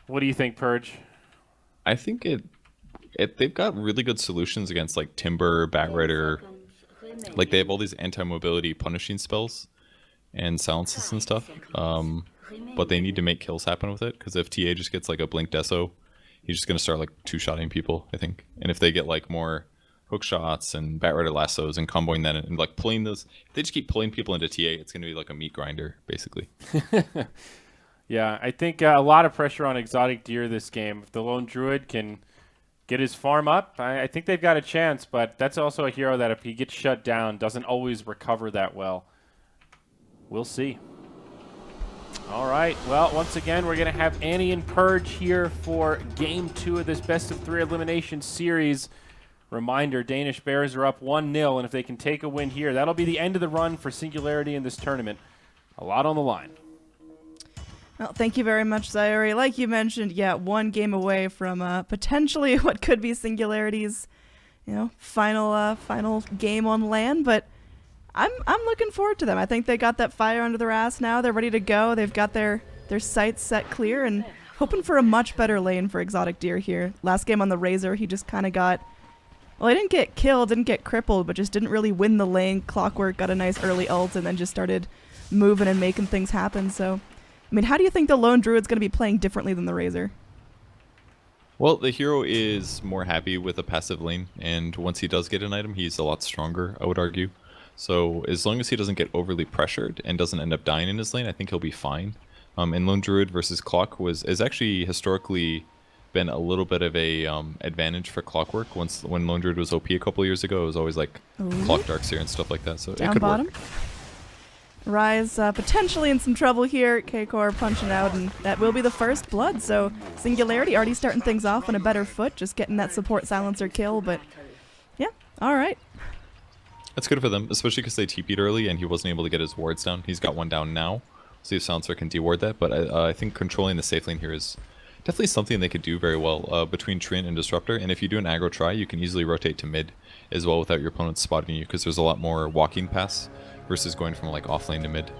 What do you think, Purge? I think they've got really good solutions against like Timber, Batrider. Like they have all these anti-mobility punishing spells and silences and stuff. But they need to make kills happen with it, because if TA just gets like a Blink Deso, he's just gonna start like two-shotting people, I think. And if they get like more hook shots and Batrider lassos and comboing that and like pulling those, if they just keep pulling people into TA, it's gonna be like a meat grinder basically. Yeah, I think a lot of pressure on Exotic Deer this game. If the Lone Druid can get his farm up, I think they've got a chance, but that's also a hero that if he gets shut down, doesn't always recover that well. We'll see. All right, well, once again, we're going to have Annie and Purge here for Game 2 of this best-of-3 elimination series. Reminder, Danish Bears are up 1-0, and if they can take a win here, that'll be the end of the run for Singularity in this tournament. A lot on the line. Well, thank you very much, Zyuri. Like you mentioned, yeah, one game away from potentially what could be Singularity's, final game on LAN. But I'm looking forward to them. I think they got that fire under their ass now. They're ready to go. They've got their sights set clear and hoping for a much better lane for Exotic Deer here. Last game on the Razor, he just kind of got. Well, he didn't get killed, didn't get crippled, but just didn't really win the lane. Clockwork got a nice early ult and then just started moving and making things happen. So. I mean, how do you think the Lone Druid's going to be playing differently than the Razor? Well, the hero is more happy with a passive lane, and once he does get an item, he's a lot stronger, I would argue. So as long as he doesn't get overly pressured and doesn't end up dying in his lane, I think he'll be fine. And Lone Druid versus Clock is actually historically been a little bit of a advantage for Clockwork. When Lone Druid was OP a couple years ago, it was always like Clock Darkseer and stuff like that, so down it could bottom. work. Rise potentially in some trouble here. K-Core punching out, and that will be the first blood. So Singularity already starting things off on a better foot, just getting that support silencer kill. But yeah, all right. That's good for them, especially because they TP'd early and he wasn't able to get his wards down. He's got one down now. See if silencer can deward that. But I think controlling the safe lane here is definitely something they could do very well between Treant and Disruptor. And if you do an aggro try, you can easily rotate to mid as well without your opponent spotting you, because there's a lot more walking paths versus going from like off lane to mid.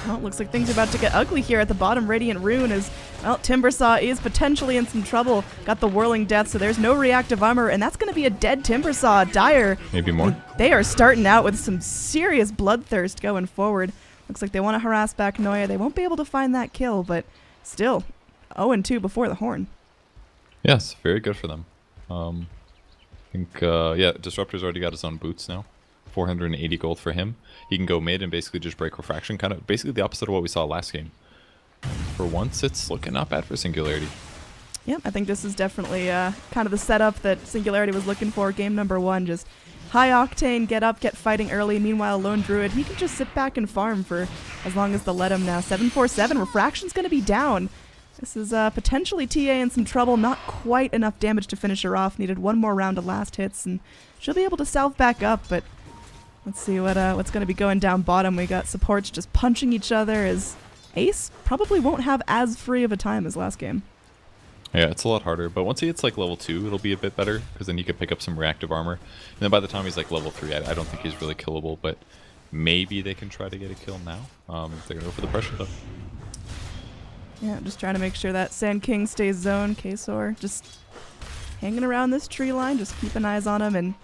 Well, it looks like things are about to get ugly here at the bottom. Radiant Rune is, well, Timbersaw is potentially in some trouble. Got the Whirling Death, so there's no reactive armor, and that's going to be a dead Timbersaw. Dire. Maybe more. They are starting out with some serious bloodthirst going forward. Looks like they want to harass back Noya. They won't be able to find that kill, but still 0-2 before the horn. Yes, very good for them. I think, yeah, Disruptor's already got his own boots now. 480 gold for him. He can go mid and basically just break refraction, kind of basically the opposite of what we saw last game. For once, it's looking not bad for Singularity. Yep, I think this is definitely kind of the setup that Singularity was looking for. Game number 1, just high octane, get up, get fighting early. Meanwhile, Lone Druid, he can just sit back and farm for as long as they'll let him now. 747, refraction's going to be down. This is potentially TA in some trouble. Not quite enough damage to finish her off. Needed one more round of last hits, and she'll be able to salve back up, but let's see what's going to be going down bottom. We got supports just punching each other as Ace probably won't have as free of a time as last game. Yeah, it's a lot harder, but once he hits like level 2, it'll be a bit better, because then he could pick up some reactive armor. And then by the time he's like level 3, I don't think he's really killable, but maybe they can try to get a kill now. If they're going to go for the pressure, though. Yeah, just trying to make sure that Sand King stays zoned. K-Sor just hanging around this tree line, just keeping eyes on him. And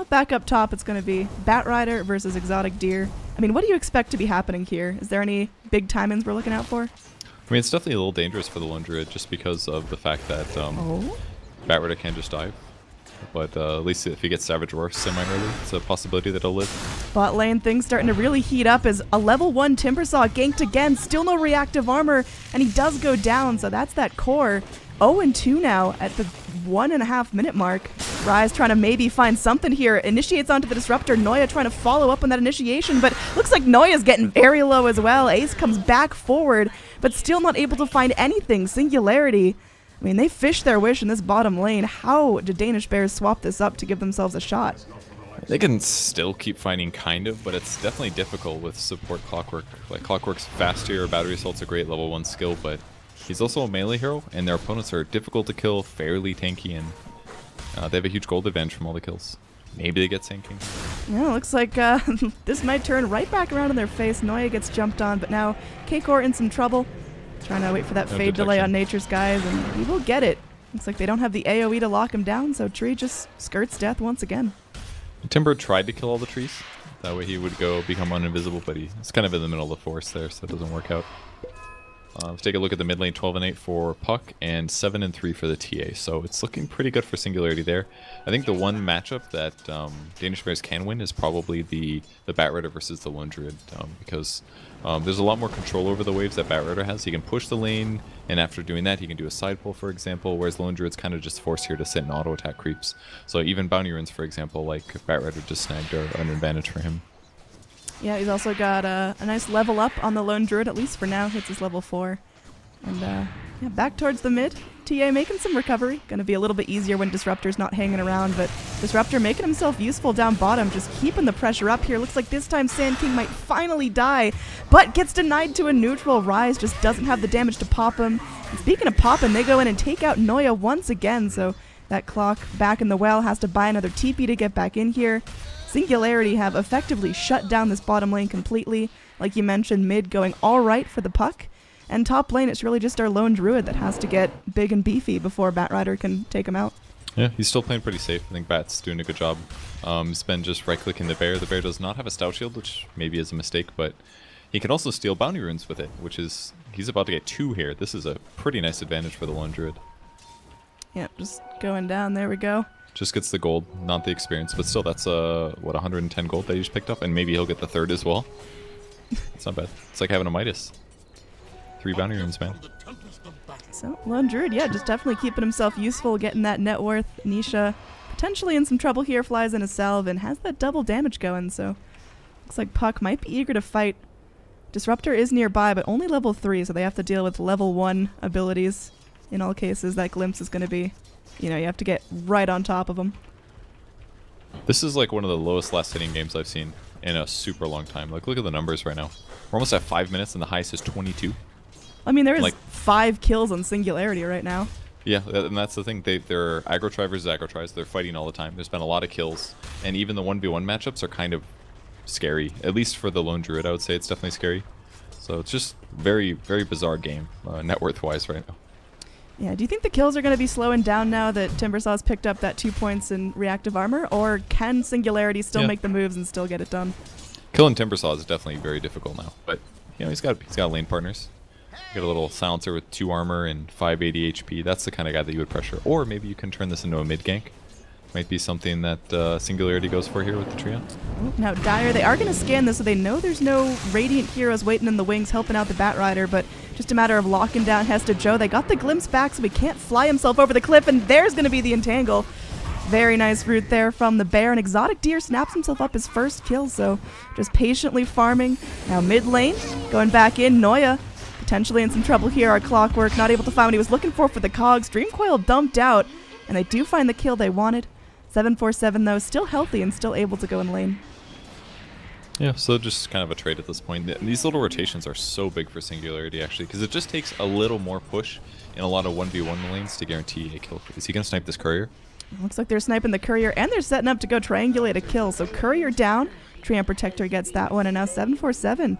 back up top, it's going to be Batrider versus Exotic Deer. I mean, what do you expect to be happening here? Is there any big timings we're looking out for? I mean, it's definitely a little dangerous for the Lone Druid just because of the fact that Batrider can just dive. But at least if he gets Savage Roar semi-early, it's a possibility that he'll live. Bot lane, things starting to really heat up as a level 1 Timbersaw ganked again. Still no reactive armor, and he does go down, so that's that core. 0-2 now at the 1.5 minute mark. Rise trying to maybe find something here. Initiates onto the Disruptor. Noya trying to follow up on that initiation, but looks like Noya's getting very low as well. Ace comes back forward, but still not able to find anything. Singularity, I mean, they fished their wish in this bottom lane. How did Danish Bears swap this up to give themselves a shot? They can still keep fighting, kind of, but it's definitely difficult with support Clockwork. Like, Clockwork's fast here, Battery Assault's a great level 1 skill, but he's also a melee hero, and their opponents are difficult to kill, fairly tanky, and they have a huge gold advantage from all the kills. Maybe they get Sand King. Yeah, looks like this might turn right back around in their face. Noya gets jumped on, but now K-Core in some trouble. Trying to wait for that No fade delay detection. on Nature Skies, and he will get it. Looks like they don't have the AoE to lock him down, so Tree just skirts death once again. Timber tried to kill all the trees. That way he would go become uninvisible, but he's kind of in the middle of the forest there, so it doesn't work out. Let's take a look at the mid lane, 12-8 for Puck and 7-3 for the TA. So it's looking pretty good for Singularity there. I think the one matchup that Danish Bears can win is probably the Batrider versus the Lone Druid, because there's a lot more control over the waves that Batrider has. He can push the lane, and after doing that, he can do a side pull, for example, whereas Lone Druid's kind of just forced here to sit and auto attack creeps. So even Bounty Runes, for example, like Batrider just snagged are an advantage for him. Yeah, he's also got a nice level up on the Lone Druid, at least for now. Hits his level 4. And yeah, back towards the mid. TA making some recovery. Going to be a little bit easier when Disruptor's not hanging around, but Disruptor making himself useful down bottom, just keeping the pressure up here. Looks like this time Sand King might finally die, but gets denied to a neutral. Rise just doesn't have the damage to pop him. And speaking of popping, they go in and take out Noya once again, so that clock back in the well has to buy another TP to get back in here. Singularity have effectively shut down this bottom lane completely. Like you mentioned, mid going all right for the Puck. And top lane, it's really just our Lone Druid that has to get big and beefy before Batrider can take him out. Yeah, he's still playing pretty safe. I think Bat's doing a good job. He's been just right-clicking the bear. The bear does not have a Stout Shield, which maybe is a mistake, but he can also steal Bounty Runes with it, which is... He's about to get 2 here. This is a pretty nice advantage for the Lone Druid. Yeah, just going down. There we go. Just gets the gold, not the experience, but still, that's, what, 110 gold that he just picked up, and maybe he'll get the 3rd as well. It's not bad. It's like having a Midas. 3 Bounty Runes, man. So, Lone Druid, yeah, just definitely keeping himself useful, getting that net worth. Nisha potentially in some trouble here, flies in a salve, and has that double damage going, so looks like Puck might be eager to fight. Disruptor is nearby, but only level 3, so they have to deal with level 1 abilities. In all cases, that Glimpse is going to be, you know, you have to get right on top of them. This is like one of the lowest last hitting games I've seen in a super long time. Like, look at the numbers right now. We're almost at 5 minutes, and the highest is 22. I mean, there is Like 5 kills on Singularity right now. Yeah, and that's the thing. They're aggro try versus aggro tries. They're fighting all the time. There's been a lot of kills, and even the 1v1 matchups are kind of scary. At least for the Lone Druid, I would say it's definitely scary. So it's just very, very bizarre game, net worth-wise right now. Yeah, do you think the kills are going to be slowing down now that Timbersaw's picked up that 2 points in reactive armor, or can Singularity still make the moves and still get it done? Killing Timbersaw is definitely very difficult now, but you know he's got lane partners. Get a little silencer with 2 armor and 580 HP. That's the kind of guy that you would pressure. Or maybe you can turn this into a mid gank. Might be something that Singularity goes for here with the trio. Now Dire, they are going to scan this, so they know there's no Radiant heroes waiting in the wings helping out the Batrider, but just a matter of locking down Hesta Joe. They got the Glimpse back, so he can't fly himself over the cliff, and there's going to be the entangle. Very nice route there from the bear, and Exotic Deer snaps himself up his first kill, so just patiently farming. Now mid lane, going back in, Noya potentially in some trouble here. Our Clockwork not able to find what he was looking for the cogs. Dreamcoil dumped out, and they do find the kill they wanted. 747 though, still healthy and still able to go in lane. Yeah, so just kind of a trade at this point. These little rotations are so big for Singularity, actually, because it just takes a little more push in a lot of 1v1 lanes to guarantee a kill. Is he going to snipe this Courier? Looks like they're sniping the Courier, and they're setting up to go triangulate a kill. So Courier down, Treant Protector gets that one, and now 747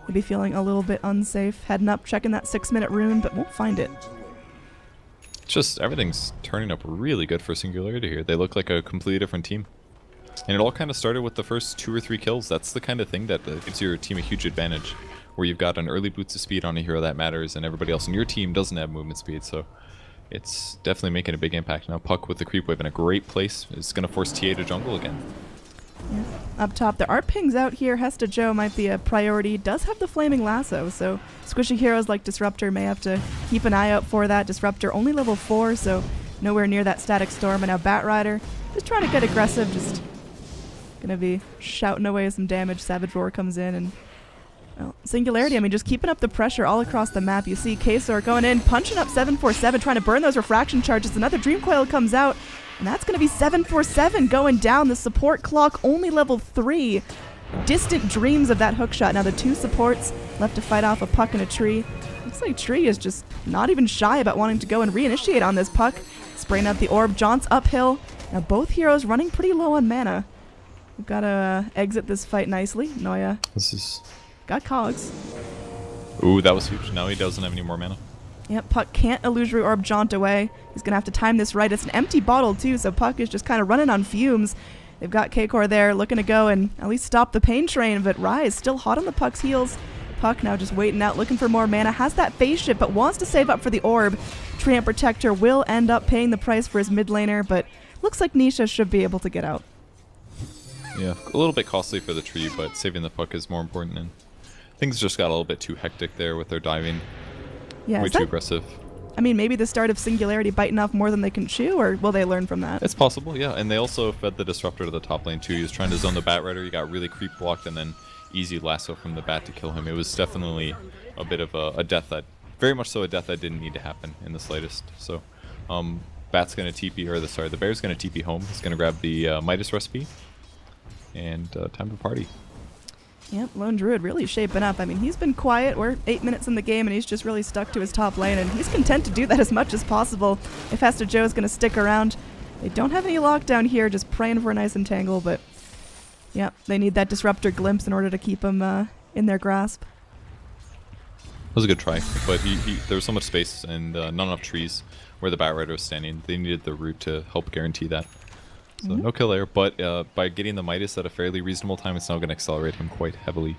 will be feeling a little bit unsafe. Heading up, checking that 6-minute rune, but won't find it. Just everything's turning up really good for Singularity here. They look like a completely different team. And it all kind of started with the first 2 or 3 kills. That's the kind of thing that gives your team a huge advantage, where you've got an early boost of speed on a hero that matters, and everybody else in your team doesn't have movement speed. So it's definitely making a big impact. Now Puck with the creep wave in a great place is going to force TA to jungle again. Yeah. Up top, there are pings out here. Hesta Joe might be a priority. Does have the Flaming Lasso, so squishy heroes like Disruptor may have to keep an eye out for that. Disruptor only level 4, so nowhere near that Static Storm. And now Batrider just trying to get aggressive, just gonna be shouting away some damage. Savage Roar comes in, and well, Singularity, I mean, just keeping up the pressure all across the map. You see Kasor going in, punching up 747, trying to burn those refraction charges. Another Dream Coil comes out, and that's going to be 747 going down. The support clock only level 3. Distant dreams of that hookshot. Now the 2 supports left to fight off a Puck and a Tree. Looks like Tree is just not even shy about wanting to go and reinitiate on this Puck. Spraying out the orb. Jaunt's uphill. Now both heroes running pretty low on mana. We've got to exit this fight nicely. Noya This is got cogs. Ooh, that was huge. Now he doesn't have any more mana. Yep, Puck can't Illusory Orb jaunt away. He's going to have to time this right. It's an empty bottle, too, so Puck is just kind of running on fumes. They've got K-Core there looking to go and at least stop the pain train, but Rai is still hot on the Puck's heels. Puck now just waiting out, looking for more mana. Has that phase shift, but wants to save up for the orb. Treant Protector will end up paying the price for his mid laner, but looks like Nisha should be able to get out. Yeah, a little bit costly for the tree, but saving the Puck is more important. And things just got a little bit too hectic there with their diving. Yeah, way too aggressive. I mean, maybe the start of Singularity biting off more than they can chew, or will they learn from that? It's possible, yeah. And they also fed the Disruptor to the top lane, too. He was trying to zone the Bat Rider. He got really creep blocked, and then easy lasso from the Bat to kill him. It was definitely a bit of a death that, very much so a death that didn't need to happen in the slightest. So, Bat's going to TP, or the Bear's going to TP home. He's going to grab the Midas recipe, and time to party. Yep, Lone Druid really shaping up. I mean, he's been quiet. We're 8 minutes in the game, and he's just really stuck to his top lane, and he's content to do that as much as possible if Hester Joe's going to stick around. They don't have any lockdown here, just praying for a nice entangle, but yep, they need that Disruptor glimpse in order to keep him in their grasp. That was a good try, but there was so much space and not enough trees where the Bat Rider was standing. They needed the root to help guarantee that. So no kill there, but by getting the Midas at a fairly reasonable time, it's now going to accelerate him quite heavily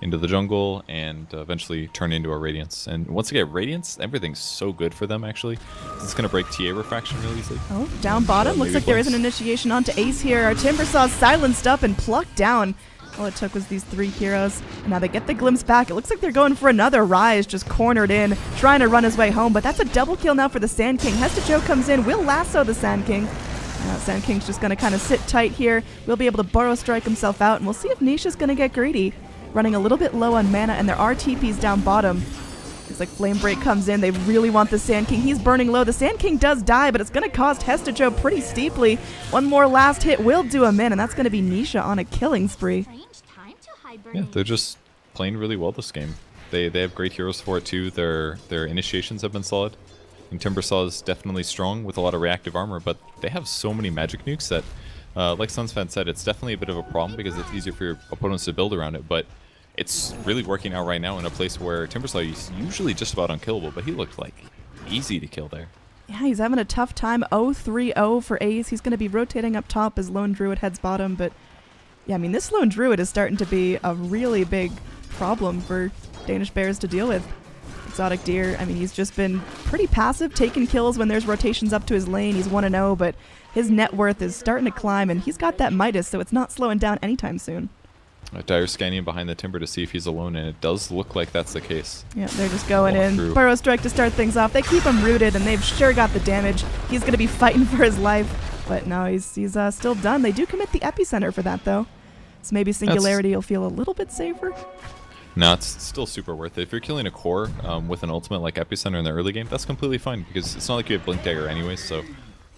into the jungle and eventually turn into a Radiance. And once you get Radiance, everything's so good for them, actually. It's going to break TA Refraction really easily. Oh, down bottom. Looks like there is an initiation onto Ace here. Our Timbersaw's silenced up and plucked down. All it took was these 3 heroes. And now they get the glimpse back. It looks like they're going for another Rise, just cornered in, trying to run his way home. But that's a double kill now for the Sand King. Hester Joe comes in, will lasso the Sand King. Sand King's just going to kind of sit tight here. We'll be able to Burrow Strike himself out, and we'll see if Nisha's going to get greedy. Running a little bit low on mana, and there are TPs down bottom. Looks like Flame Break comes in. They really want the Sand King. He's burning low. The Sand King does die, but it's going to cost Hester Joe pretty steeply. One more last hit will do him in, and that's going to be Nisha on a killing spree. Yeah, they're just playing really well this game. They have great heroes for it too. Their initiations have been solid. And Timbersaw is definitely strong with a lot of reactive armor, but they have so many magic nukes that, like Sunsfan said, it's definitely a bit of a problem because it's easier for your opponents to build around it, but it's really working out right now in a place where Timbersaw is usually just about unkillable, but he looked like easy to kill there. Yeah, he's having a tough time. 0-3-0 for Ace. He's going to be rotating up top as Lone Druid heads bottom, but yeah, I mean, this Lone Druid is starting to be a really big problem for Danish Bears to deal with. Exotic Deer, I mean, he's just been pretty passive, taking kills when there's rotations up to his lane. He's 1-0, but his net worth is starting to climb, and he's got that Midas, so it's not slowing down anytime soon. Dire scanning behind the timber to see if he's alone, and it does look like that's the case. Yeah, they're just going in. Burrow Strike to start things off. They keep him rooted, and they've sure got the damage. He's going to be fighting for his life, but no, he's still done. They do commit the Epicenter for that, though, so maybe Singularity will feel a little bit safer. No, it's still super worth it. If you're killing a core with an ultimate like Epicenter in the early game, that's completely fine because it's not like you have Blink Dagger anyways, so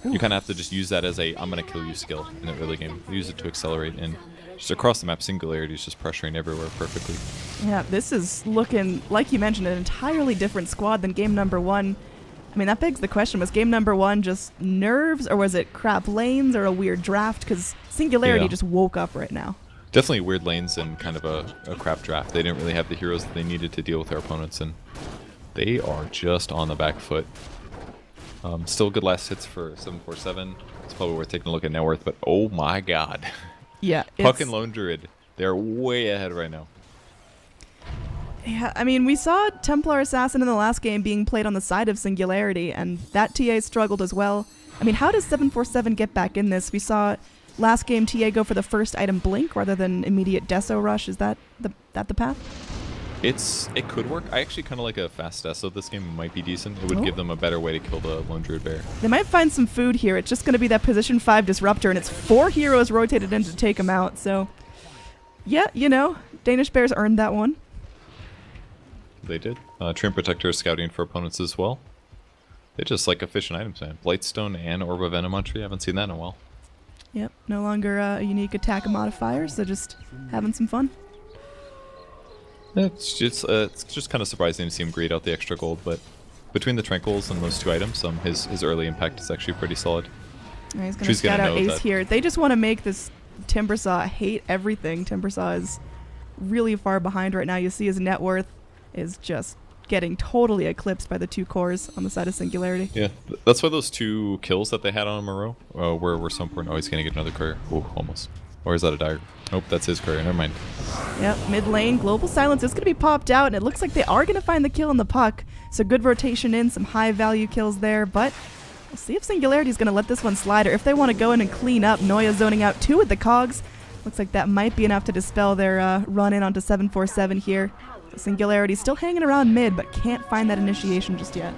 you kind of have to just use that as a I'm going to kill you skill in the early game. Use it to accelerate, and just across the map, Singularity is just pressuring everywhere perfectly. Yeah, this is looking, like you mentioned, an entirely different squad than game number 1. I mean, that begs the question, was game number 1 just nerves, or was it crap lanes, or a weird draft? Because Singularity just woke up right now. Definitely weird lanes and kind of a crap draft. They didn't really have the heroes that they needed to deal with their opponents, and they are just on the back foot. Still good last hits for 747. It's probably worth taking a look at net worth, but oh my god. Yeah. Puck and Lone Druid, they're way ahead right now. Yeah, I mean, we saw Templar Assassin in the last game being played on the side of Singularity, and that TA struggled as well. I mean, how does 747 get back in this? We saw last game TA go for the first item Blink rather than immediate Deso Rush. Is that the path? It could work. I actually kind of like a fast Deso this game. It might be decent. It would give them a better way to kill the Lone Druid Bear. They might find some food here. It's just going to be that position 5 Disruptor, and it's 4 heroes rotated in to take him out. So, yeah, you know, Danish Bears earned that one. They did. Treant Protector is scouting for opponents as well. They just like efficient items, man. Blightstone and Orb of Venom on tree. I haven't seen that in a while. Yep, no longer a unique attack modifier, so just having some fun. Yeah, it's just kind of surprising to see him grade out the extra gold, but between the Tranquils and those 2 items, his early impact is actually pretty solid. Yeah, he's going to scout out Ace here. They just want to make this Timbersaw hate everything. Timbersaw is really far behind right now. You see his net worth is just getting totally eclipsed by the 2 cores on the side of Singularity. Yeah, that's why those 2 kills that they had on him in a row were so important. Oh, he's going to get another courier. Ooh, almost. Or is that a dagger? Nope, that's his courier. Never mind. Yep, mid lane, Global Silence is going to be popped out, and it looks like they are going to find the kill on the puck. So good rotation in, some high value kills there, but we'll see if Singularity is going to let this one slide, or if they want to go in and clean up. Noya zoning out 2 with the cogs. Looks like that might be enough to dispel their run in onto 747 here. So Singularity still hanging around mid, but can't find that initiation just yet.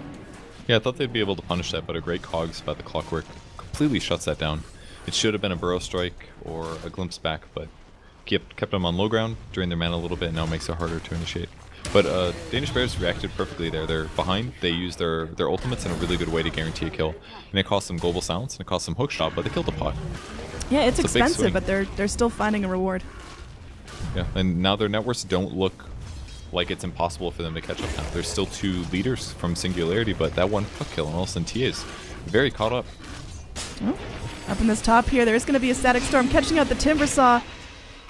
Yeah, I thought they'd be able to punish that, but a great cogs by the Clockwork completely shuts that down. It should have been a burrow strike or a glimpse back, but kept them on low ground, drained their mana a little bit, and now makes it harder to initiate. But Danish Bears reacted perfectly there. They're behind, they used their ultimates in a really good way to guarantee a kill. And it cost them Global Silence, and it cost them Hookshot, but they killed the pot. Yeah, it's expensive, but they're still finding a reward. Yeah, and now their networks don't look like it's impossible for them to catch up now. There's still 2 leaders from Singularity, but that one puck kill, and all of a sudden TA is very caught up. Oh. Up in this top here, there's going to be a Static Storm catching out the Timbersaw.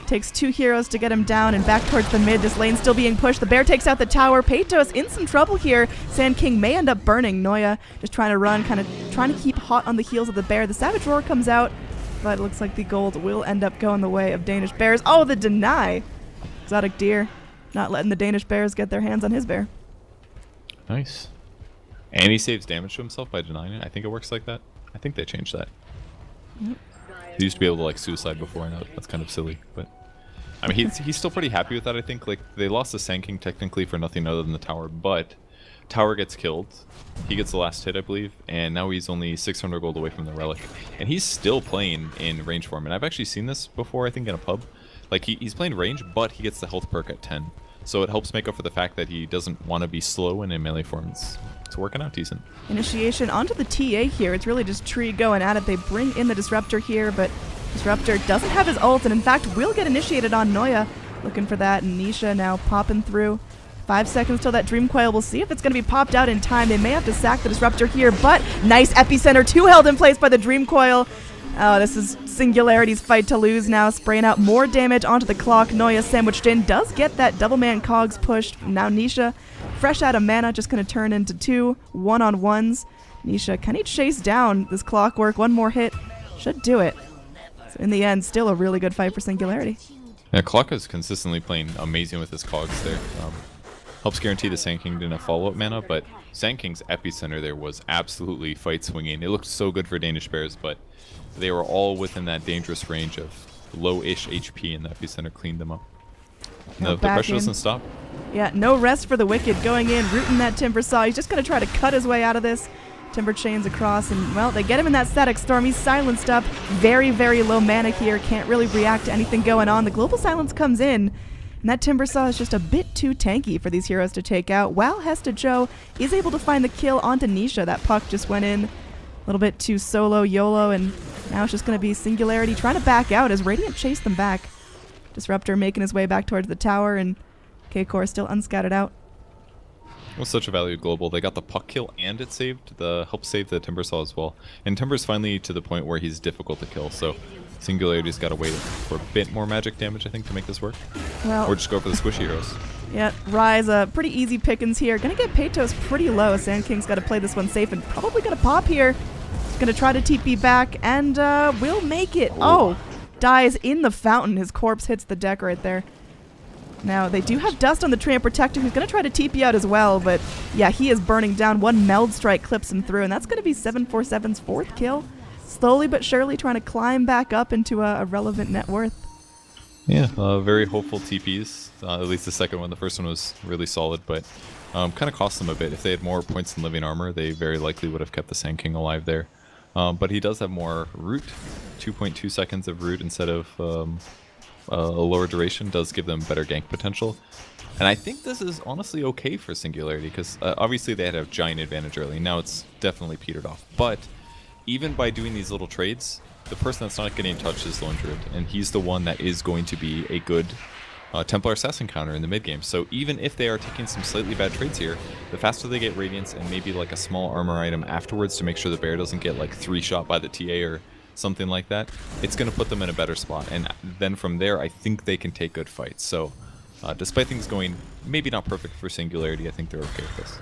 Takes 2 heroes to get him down and back towards the mid. This lane still being pushed. The bear takes out the tower. Peytos in some trouble here. Sand King may end up burning. Noya just trying to run, kind of trying to keep hot on the heels of the bear. The Savage Roar comes out, but it looks like the gold will end up going the way of Danish Bears. Oh, the deny! Exotic Deer not letting the Danish Bears get their hands on his bear. Nice. And he saves damage to himself by denying it. I think it works like that. I think they changed that. Yep. He used to be able to like suicide before, and that's kind of silly, but I mean he's still pretty happy with that. I think like they lost the Sand King technically for nothing other than the tower, but tower gets killed, he gets the last hit I believe, and now he's only 600 gold away from the relic, and he's still playing in range form. And I've actually seen this before, I think in a pub, like he's playing range, but he gets the health perk at 10, so it helps make up for the fact that he doesn't want to be slow and in melee form. It's working out decent. Initiation onto the TA here. It's really just Tree going at it. They bring in the Disruptor here, but Disruptor doesn't have his ult, and in fact will get initiated on Noya. Looking for that, and Nisha now popping through. 5 seconds till that Dream Coil. We'll see if it's going to be popped out in time. They may have to sack the Disruptor here, but nice Epicenter. 2 held in place by the Dream Coil. Oh, this is Singularity's fight to lose now. Spraying out more damage onto the clock. Noya sandwiched in. Does get that double man cogs pushed. Now Nisha, fresh out of mana, just going to turn into 2 one-on-ones. Nisha, can he chase down this Clockwork? One more hit should do it. So in the end, still a really good fight for Singularity. Yeah, Clock is consistently playing amazing with his cogs there. Helps guarantee the Sand King didn't have follow-up mana, but Sand King's Epicenter there was absolutely fight swinging. It looked so good for Danish Bears, but they were all within that dangerous range of low-ish HP, and the Epicenter cleaned them up. No, the pressure doesn't stop. Yeah, no rest for the Wicked. Going in, rooting that Timbersaw. He's just going to try to cut his way out of this. Timber chains across, and, well, they get him in that Static Storm. He's silenced up. Very, very low mana here. Can't really react to anything going on. The Global Silence comes in, and that Timbersaw is just a bit too tanky for these heroes to take out. While Hesta Joe is able to find the kill onto Nisha. That puck just went in a little bit too solo YOLO, and now it's just going to be Singularity trying to back out as Radiant chase them back. Disruptor making his way back towards the tower, and K-Core still unscattered out. It was such a valued global. They got the puck kill and it helped save the Timbersaw as well. And Timber's finally to the point where he's difficult to kill, so Singularity's got to wait for a bit more magic damage, I think, to make this work. Well, or just go for the squishy heroes. Yeah, Rise, pretty easy pickings here. Gonna get Peytos pretty low. Sand King's got to play this one safe and probably gonna pop here. Gonna try to TP back and will make it. Oh, dies in the fountain. His corpse hits the deck right there. Now, they do have Dust on the Treant Protector, who's going to try to TP out as well, but yeah, he is burning down. One Meld Strike clips him through, and that's going to be 747's 4th kill. Slowly but surely trying to climb back up into a relevant net worth. Yeah, very hopeful TPs, at least the second one. The first one was really solid, but kind of cost them a bit. If they had more points in living armor, they very likely would have kept the Sand King alive there. But he does have more root. 2.2 seconds of root instead of a lower duration does give them better gank potential. And I think this is honestly okay for Singularity, because obviously they had a giant advantage early. Now it's definitely petered off. But even by doing these little trades, the person that's not getting touched is Lone Druid, and he's the one that is going to be a good Templar Assassin counter in the mid game. So even if they are taking some slightly bad trades here, the faster they get Radiance and maybe like a small armor item afterwards to make sure the bear doesn't get like 3-shot by the TA or something like that, it's going to put them in a better spot. And then from there, I think they can take good fights. So Despite things going maybe not perfect for Singularity, I think they're okay with this.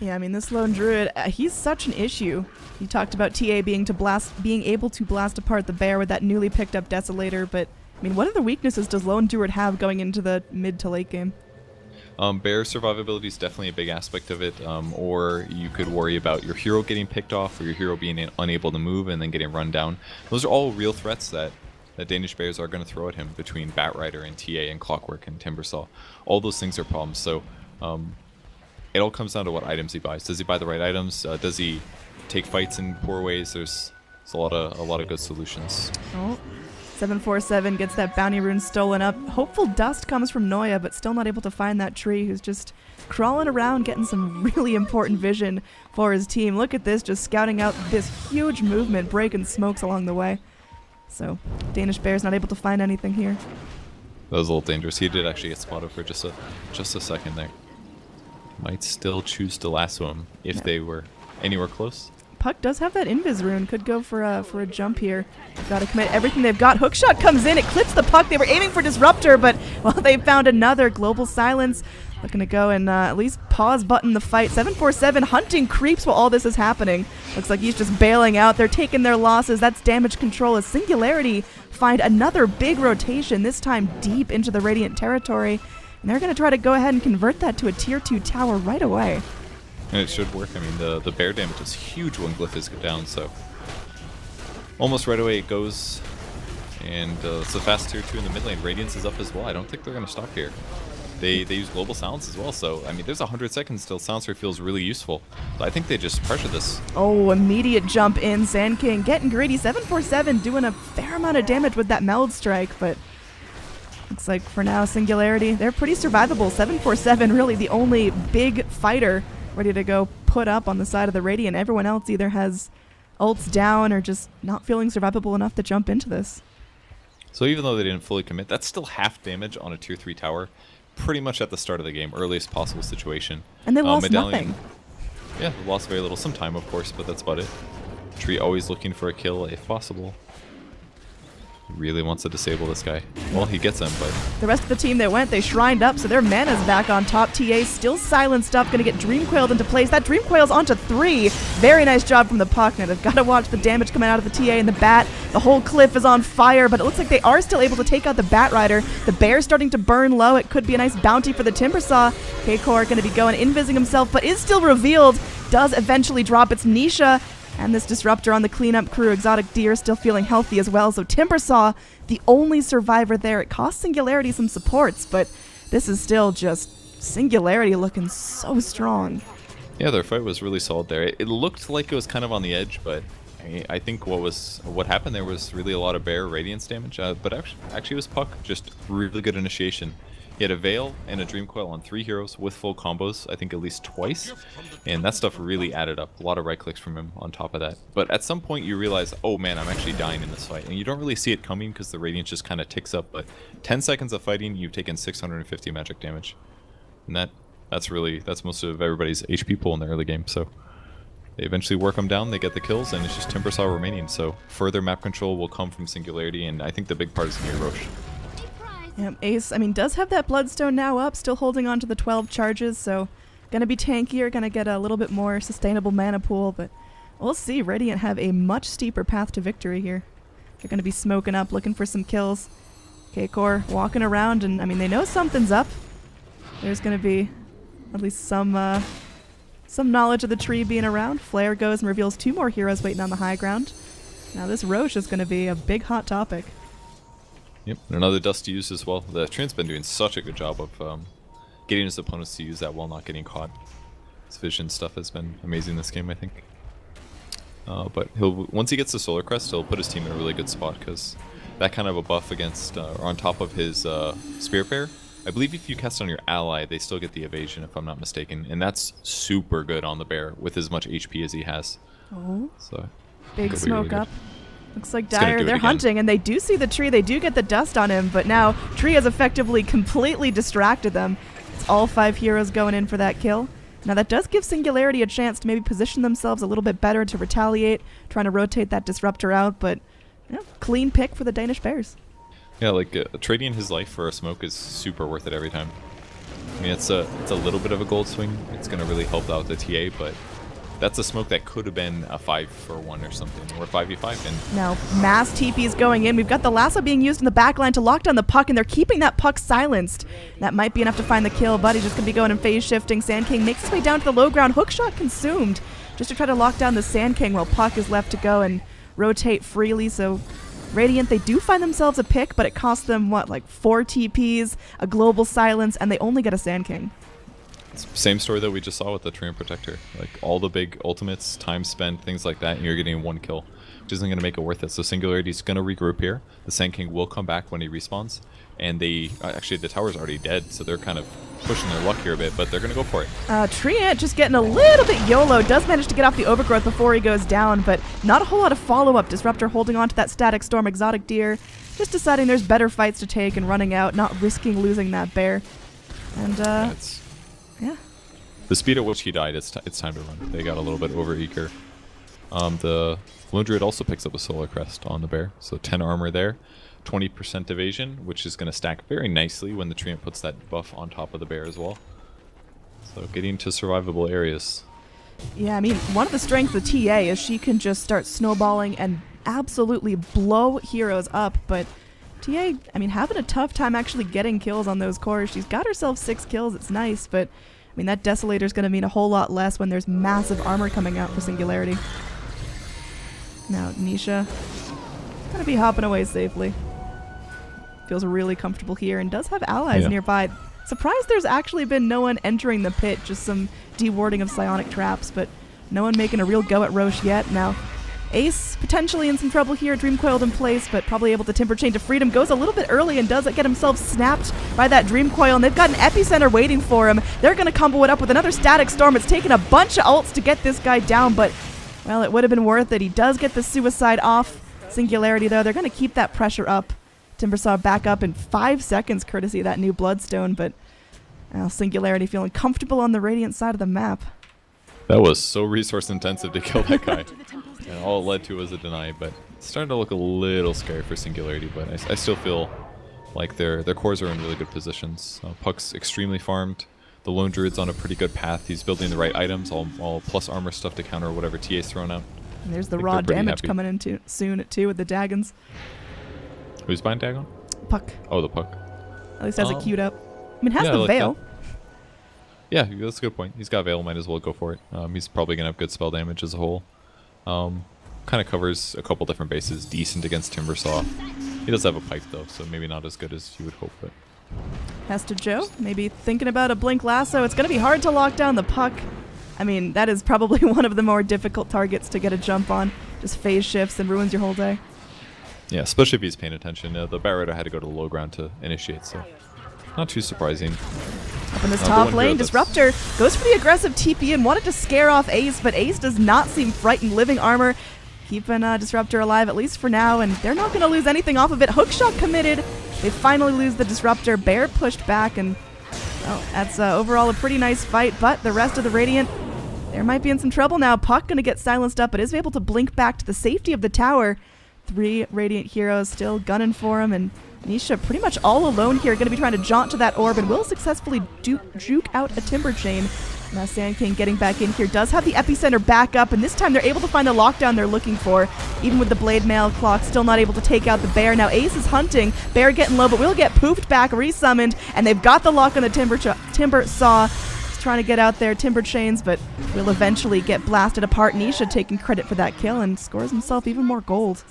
Yeah, I mean, this lone druid, he's such an issue. You talked about TA being able to blast apart the bear with that newly picked up Desolator, but I mean, what other weaknesses does lone druid have going into the mid to late game? Bear survivability is definitely a big aspect of it, or you could worry about your hero getting picked off or your hero being unable to move and then getting run down. Those are all real threats that Danish Bears are going to throw at him between Batrider and TA and Clockwork and Timbersaw. All those things are problems, so it all comes down to what items he buys. Does he buy the right items? Does he take fights in poor ways? There's a lot of good solutions. Oh. 747 gets that bounty rune stolen up. Hopeful dust comes from Noya, but still not able to find that tree, who's just crawling around getting some really important vision for his team. Look at this, just scouting out this huge movement, breaking smokes along the way. So Danish Bear's not able to find anything here. That was a little dangerous. He did actually get spotted for just a second there. Might still choose to lasso him if they were anywhere close. Puck does have that invis rune. Could go for a jump here. Got to commit everything they've got. Hookshot comes in. It clips the puck. They were aiming for Disruptor, but well, they found another. Global Silence looking to go and at least pause button the fight. 747 hunting creeps while all this is happening. Looks like he's just bailing out. They're taking their losses. That's damage control as Singularity find another big rotation, this time deep into the Radiant territory. And they're going to try to go ahead and convert that to a tier 2 tower right away. And it should work. I mean, the bear damage is huge when Glyph is down, so almost right away it goes. And it's a fast tier 2 in the mid lane. Radiance is up as well. I don't think they're going to stop here. They use Global Silence as well, so I mean, there's 100 seconds till Silencer feels really useful. So I think they just pressure this. Oh, immediate jump in. Sand King getting greedy. 747 doing a fair amount of damage with that Meld Strike, but looks like for now, Singularity, they're pretty survivable. 747 really the only big fighter ready to go put up on the side of the Radiant. Everyone else either has ults down or just not feeling survivable enough to jump into this. So even though they didn't fully commit, that's still half damage on a tier 3 tower. Pretty much at the start of the game, earliest possible situation. And they lost nothing. Yeah, they lost very little. Some time, of course, but that's about it. Tree always looking for a kill if possible. Really wants to disable this guy. Well, he gets him, but the rest of the team that went, they shrined up, so their mana's back on top. TA still silenced up, gonna get Dream Coiled into place. That Dream Coil's onto 3. Very nice job from the Puck. Now they've got to watch the damage coming out of the TA and the Bat. The whole cliff is on fire, but it looks like they are still able to take out the Batrider. The Bear's starting to burn low. It could be a nice bounty for the Timbersaw. K-Core gonna be going, invising himself, but is still revealed. Does eventually drop its Nisha. And this Disruptor on the cleanup crew. Exotic Deer still feeling healthy as well. So Timbersaw, the only survivor there. It cost Singularity some supports, but this is still just Singularity looking so strong. Yeah, their fight was really solid there. It looked like it was kind of on the edge, but I think what happened there was really a lot of Bear Radiance damage. But actually it was Puck, just really good initiation. He had a Veil and a Dream Coil on 3 heroes with full combos, I think at least twice. And that stuff really added up. A lot of right clicks from him on top of that. But at some point you realize, oh man, I'm actually dying in this fight. And you don't really see it coming because the Radiance just kind of ticks up. But 10 seconds of fighting, you've taken 650 magic damage. And that's most of everybody's HP pool in the early game. So they eventually work them down, they get the kills, and it's just Timbersaw remaining. So further map control will come from Singularity, and I think the big part is going to be Roche. Yeah, Ace, I mean, does have that Bloodstone now up, still holding on to the 12 charges, so gonna be tankier, gonna get a little bit more sustainable mana pool, but we'll see. Radiant have a much steeper path to victory here. They're gonna be smoking up, looking for some kills. K-Core walking around, and I mean, they know something's up. There's gonna be at least some knowledge of the tree being around. Flare goes and reveals 2 more heroes waiting on the high ground. Now this Roche is gonna be a big hot topic. Yep, and another dust to use as well. The Trent's been doing such a good job of getting his opponents to use that while not getting caught. His vision stuff has been amazing this game, I think. But once he gets the Solar Crest, he'll put his team in a really good spot because that kind of a buff against or on top of his Spirit Bear. I believe if you cast on your ally, they still get the evasion, if I'm not mistaken, and that's super good on the bear with as much HP as he has. Oh, so big smoke really up. Looks like Dire, they're hunting, and they do see the tree. They do get the dust on him, but now Tree has effectively completely distracted them. It's all 5 heroes going in for that kill. Now that does give Singularity a chance to maybe position themselves a little bit better to retaliate, trying to rotate that Disruptor out, but you know, clean pick for the Danish Bears. Yeah, like trading his life for a smoke is super worth it every time. I mean, it's a little bit of a gold swing. It's gonna really help out the TA, but that's a smoke that could have been a 5-for-1 or something, or 5v5. And Now, mass TPs going in. We've got the lasso being used in the backline to lock down the puck, and they're keeping that puck silenced. That might be enough to find the kill, but he's just going to be going in phase shifting. Sand King makes his way down to the low ground. Hookshot consumed just to try to lock down the Sand King while puck is left to go and rotate freely. So Radiant, they do find themselves a pick, but it costs them, what, like 4 TPs, a global silence, and they only get a Sand King. same story that we just saw with the Treant Protector. Like all the big ultimates, time spent, things like that, and you're getting 1 kill, which isn't going to make it worth it. So Singularity's going to regroup here. The Sand King will come back when he respawns, and they actually the tower's already dead, so they're kind of pushing their luck here a bit, but they're going to go for it. Treant just getting a little bit YOLO, does manage to get off the overgrowth before he goes down, but not a whole lot of follow-up. Disruptor holding on to that Static Storm. Exotic Deer just deciding there's better fights to take and running out, not risking losing that bear. And yeah. The speed at which he died, it's time to run. They got a little bit over eager. The Lone Druid also picks up a Solar Crest on the bear, so 10 armor there, 20% evasion, which is going to stack very nicely when the Treant puts that buff on top of the bear as well. So getting to survivable areas. Yeah, I mean, one of the strengths of TA is she can just start snowballing and absolutely blow heroes up, but TA, I mean, having a tough time actually getting kills on those cores. She's got herself 6 kills, it's nice, but I mean, that Desolator's going to mean a whole lot less when there's massive armor coming out for Singularity. Now, Nisha going to be hopping away safely. Feels really comfortable here and does have allies nearby. Surprised there's actually been no one entering the pit, just some dewarding of psionic traps, but no one making a real go at Roche yet. Now, Ace potentially in some trouble here, Dream Coiled in place, but probably able to Timber Chain to freedom. Goes a little bit early and does get himself snapped by that Dream Coil, and they've got an Epicenter waiting for him. They're going to combo it up with another Static Storm. It's taken a bunch of ults to get this guy down, but, well, it would have been worth it. He does get the suicide off Singularity, though. They're going to keep that pressure up. Timbersaw back up in 5 seconds, courtesy of that new Bloodstone, but Singularity feeling comfortable on the Radiant side of the map. That was so resource intensive to kill that guy. And all it led to was a deny, but it's starting to look a little scary for Singularity, but I still feel like their cores are in really good positions. Puck's extremely farmed. The Lone Druid's on a pretty good path. He's building the right items, all plus armor stuff to counter whatever TA's thrown out. And there's the raw damage coming in soon too with the Dagons. Who's buying Dagon? Puck. Oh, the Puck. At least has it queued up. I mean, has the like Veil. Yeah, that's a good point. He's got Veil, might as well go for it. He's probably going to have good spell damage as a whole. Kind of covers a couple different bases. Decent against Timbersaw. He does have a pipe though, so maybe not as good as you would hope. But Hester Joe, maybe thinking about a Blink Lasso. It's going to be hard to lock down the Puck. I mean, that is probably one of the more difficult targets to get a jump on. Just phase shifts and ruins your whole day. Yeah, especially if he's paying attention. The Barretta had to go to the low ground to initiate, so not too surprising. Up in this top lane, Disruptor goes for the aggressive TP and wanted to scare off Ace, but Ace does not seem frightened. Living armor, keeping Disruptor alive, at least for now, and they're not going to lose anything off of it. Hookshot committed. They finally lose the Disruptor. Bear pushed back, and well, that's overall a pretty nice fight, but the rest of the Radiant, there might be in some trouble now. Puck going to get silenced up, but is able to blink back to the safety of the tower. 3 Radiant heroes still gunning for him, and Nisha pretty much all alone here, going to be trying to jaunt to that orb and will successfully juke out a Timber Chain. Now Sand King getting back in here, does have the Epicenter back up, and this time they're able to find the lockdown they're looking for. Even with the Blade Mail clock, still not able to take out the Bear. Now Ace is hunting, Bear getting low, but will get poofed back, resummoned, and they've got the lock on the Timber Saw. He's trying to get out there, Timber Chains, but will eventually get blasted apart. Nisha taking credit for that kill and scores himself even more gold.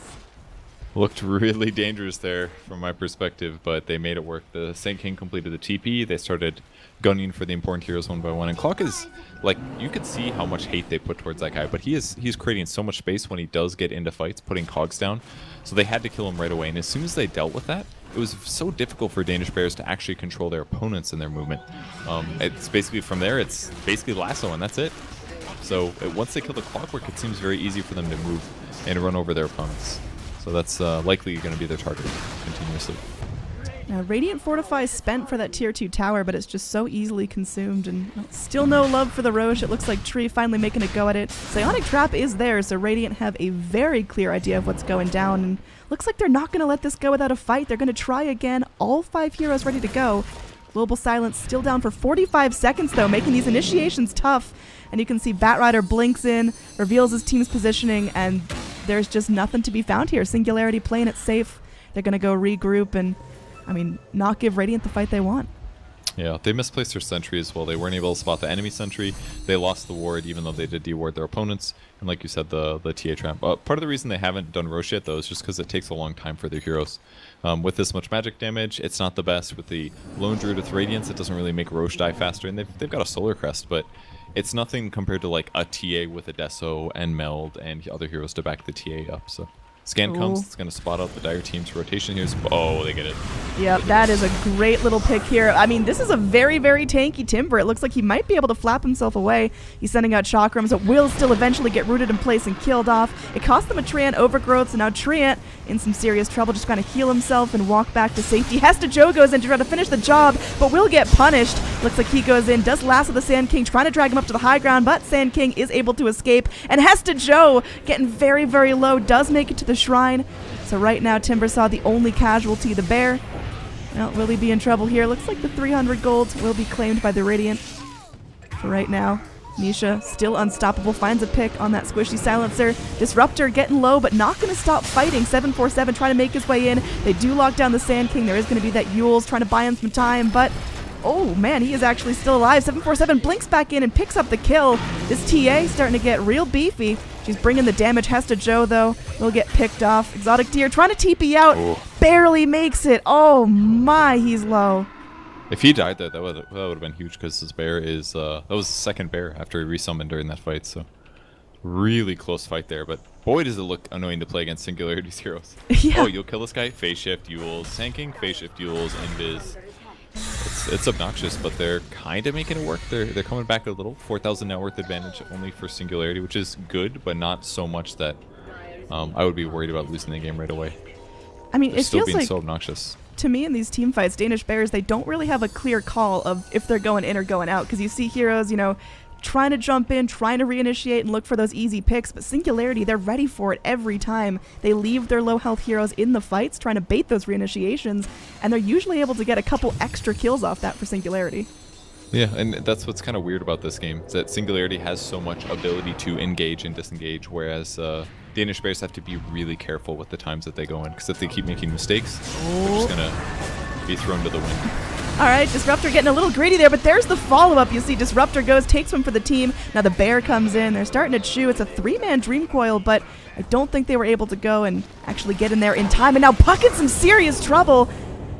Looked really dangerous there from my perspective, but they made it work. The Sand King completed the TP. They started gunning for the important heroes one by one. And Clock is, like, you could see how much hate they put towards that guy, but he's creating so much space when he does get into fights, putting cogs down. So they had to kill him right away. And as soon as they dealt with that, it was so difficult for Danish players to actually control their opponents and their movement. It's basically from there, it's basically lasso, and that's it. So once they kill the Clockwork, it seems very easy for them to move and run over their opponents. So that's likely going to be their target continuously. Now, Radiant Fortify is spent for that tier 2 tower, but it's just so easily consumed, and still no love for the Roche. It looks like Tree finally making a go at it. Psionic Trap is there, so Radiant have a very clear idea of what's going down, and looks like they're not going to let this go without a fight. They're going to try again. All 5 heroes ready to go. Global Silence still down for 45 seconds, though, making these initiations tough. And you can see Batrider blinks in, reveals his team's positioning, and there's just nothing to be found here. Singularity playing it safe. They're going to go regroup and, I mean, not give Radiant the fight they want. Yeah, they misplaced their sentry as well. They weren't able to spot the enemy sentry. They lost the ward, even though they did deward their opponents. And like you said, the TA trap. Part of the reason they haven't done Roche yet, though, is just because it takes a long time for their heroes. With this much magic damage, it's not the best. With the Lone Druid with Radiance, it doesn't really make Roche die faster. And they've got a Solar Crest, but it's nothing compared to like a TA with a Deso and Meld and other heroes to back the TA up. So scan comes, it's going to spot out the Dire team's rotation here. Oh, they get it. Yep, that is a great little pick here. I mean, this is a very, very tanky Timber. It looks like he might be able to flap himself away. He's sending out Chakrams. It will still eventually get rooted in place and killed off. It cost them a Treant overgrowth, so now Treant in some serious trouble, just going to heal himself and walk back to safety. Hesta Joe goes in to try to finish the job, but will get punished. Looks like he goes in, does lasso the Sand King, trying to drag him up to the high ground, but Sand King is able to escape. And Hesta Joe, getting very, very low, does make it to the shrine. So right now, Timbersaw, the only casualty, the bear. Well, will he be in trouble here? Looks like the 300 gold will be claimed by the Radiant. For right now, Nisha, still unstoppable, finds a pick on that squishy silencer. Disruptor getting low, but not going to stop fighting. 747 trying to make his way in. They do lock down the Sand King. There is going to be that Yules trying to buy him some time, but oh man, he is actually still alive. 747 blinks back in and picks up the kill. This TA starting to get real beefy. She's bringing the damage. Hesta Joe, though, will get picked off. Exotic Deer trying to TP out. Oh. Barely makes it. Oh my, he's low. If he died there, that would have been huge because his bear is that was the second bear after he resummoned during that fight. So really close fight there. But boy, does it look annoying to play against Singularity's heroes. Yeah. Oh, you'll kill this guy. Phase shift, Yules, Sand King, phase shift, Yules, Invis. It's obnoxious, but they're kind of making it work. They're coming back a little. 4,000 net worth advantage only for Singularity, which is good, but not so much that I would be worried about losing the game right away. I mean, They're it still feels being like, so obnoxious. to me, in these team fights, Danish Bears, they don't really have a clear call of if they're going in or going out, because you see heroes, you know, trying to jump in, trying to reinitiate and look for those easy picks, but Singularity, they're ready for it every time. They leave their low health heroes in the fights, trying to bait those reinitiations, and they're usually able to get a couple extra kills off that for Singularity. Yeah, and that's what's kind of weird about this game, is that Singularity has so much ability to engage and disengage, whereas Danish Bears have to be really careful with the times that they go in, because if they keep making mistakes, they're just going to be thrown to the wind. All right, Disruptor getting a little greedy there, but there's the follow-up. You see Disruptor goes, takes one for the team. Now the bear comes in. They're starting to chew. It's a 3-man Dream Coil, but I don't think they were able to go and actually get in there in time. And now Puck in some serious trouble.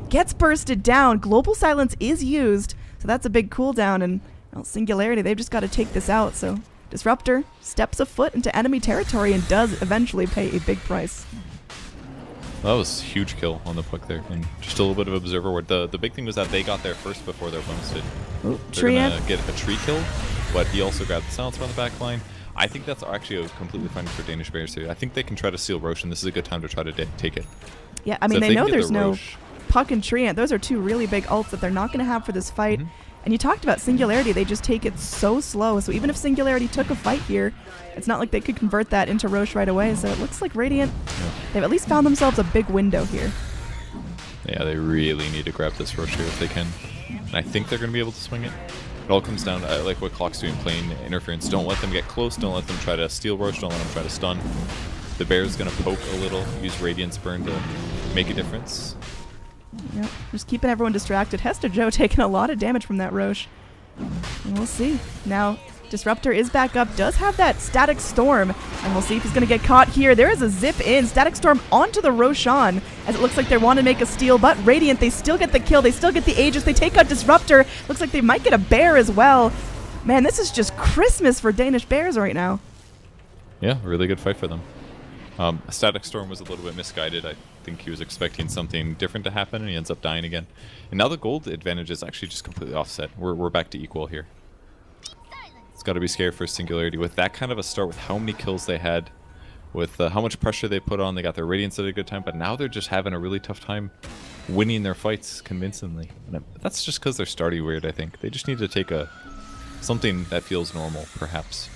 Gets bursted down. Global Silence is used, so that's a big cooldown. And well, Singularity, they've just got to take this out. So Disruptor steps a foot into enemy territory and does eventually pay a big price. That was a huge kill on the Puck there, and just a little bit of observer ward. The big thing was that they got there first before their opponents did. They're going to get a tree kill, but he also grabbed the silencer on the back line. I think that's actually completely fine for Danish Bears here. I think they can try to steal Roche, and this is a good time to try to take it. Yeah, I mean, So if they know can get there's the no Roche- Puck and Treant. Those are two really big ults that they're not going to have for this fight. And you talked about Singularity. They just take it so slow. So even if Singularity took a fight here, it's not like they could convert that into Roche right away. So it looks like Radiant, they've at least found themselves a big window here. Yeah, they really need to grab this Roche here if they can. And I think they're going to be able to swing it. It all comes down to like what Clock's doing, playing interference. Don't let them get close. Don't let them try to steal Roche. Don't let them try to stun. The Bear's going to poke a little, use Radiance Burn to make a difference. Yep, just keeping everyone distracted. Hesta Joe taking a lot of damage from that Roche. And we'll see. Now, Disruptor is back up, does have that Static Storm, and we'll see if he's going to get caught here. There is a zip in. Static Storm onto the Roshan, as it looks like they want to make a steal, but Radiant, they still get the kill. They still get the Aegis. They take out Disruptor. Looks like they might get a bear as well. Man, this is just Christmas for Danish Bears right now. Yeah, really good fight for them. Static Storm was a little bit misguided. I think he was expecting something different to happen, and he ends up dying again. And now the gold advantage is actually just completely offset. We're back to equal here. It's got to be scary for Singularity. With that kind of a start, with how many kills they had, with how much pressure they put on. They got their Radiance at a good time, but now they're just having a really tough time winning their fights convincingly. And that's just because they're starting weird, I think. They just need to take something that feels normal, perhaps.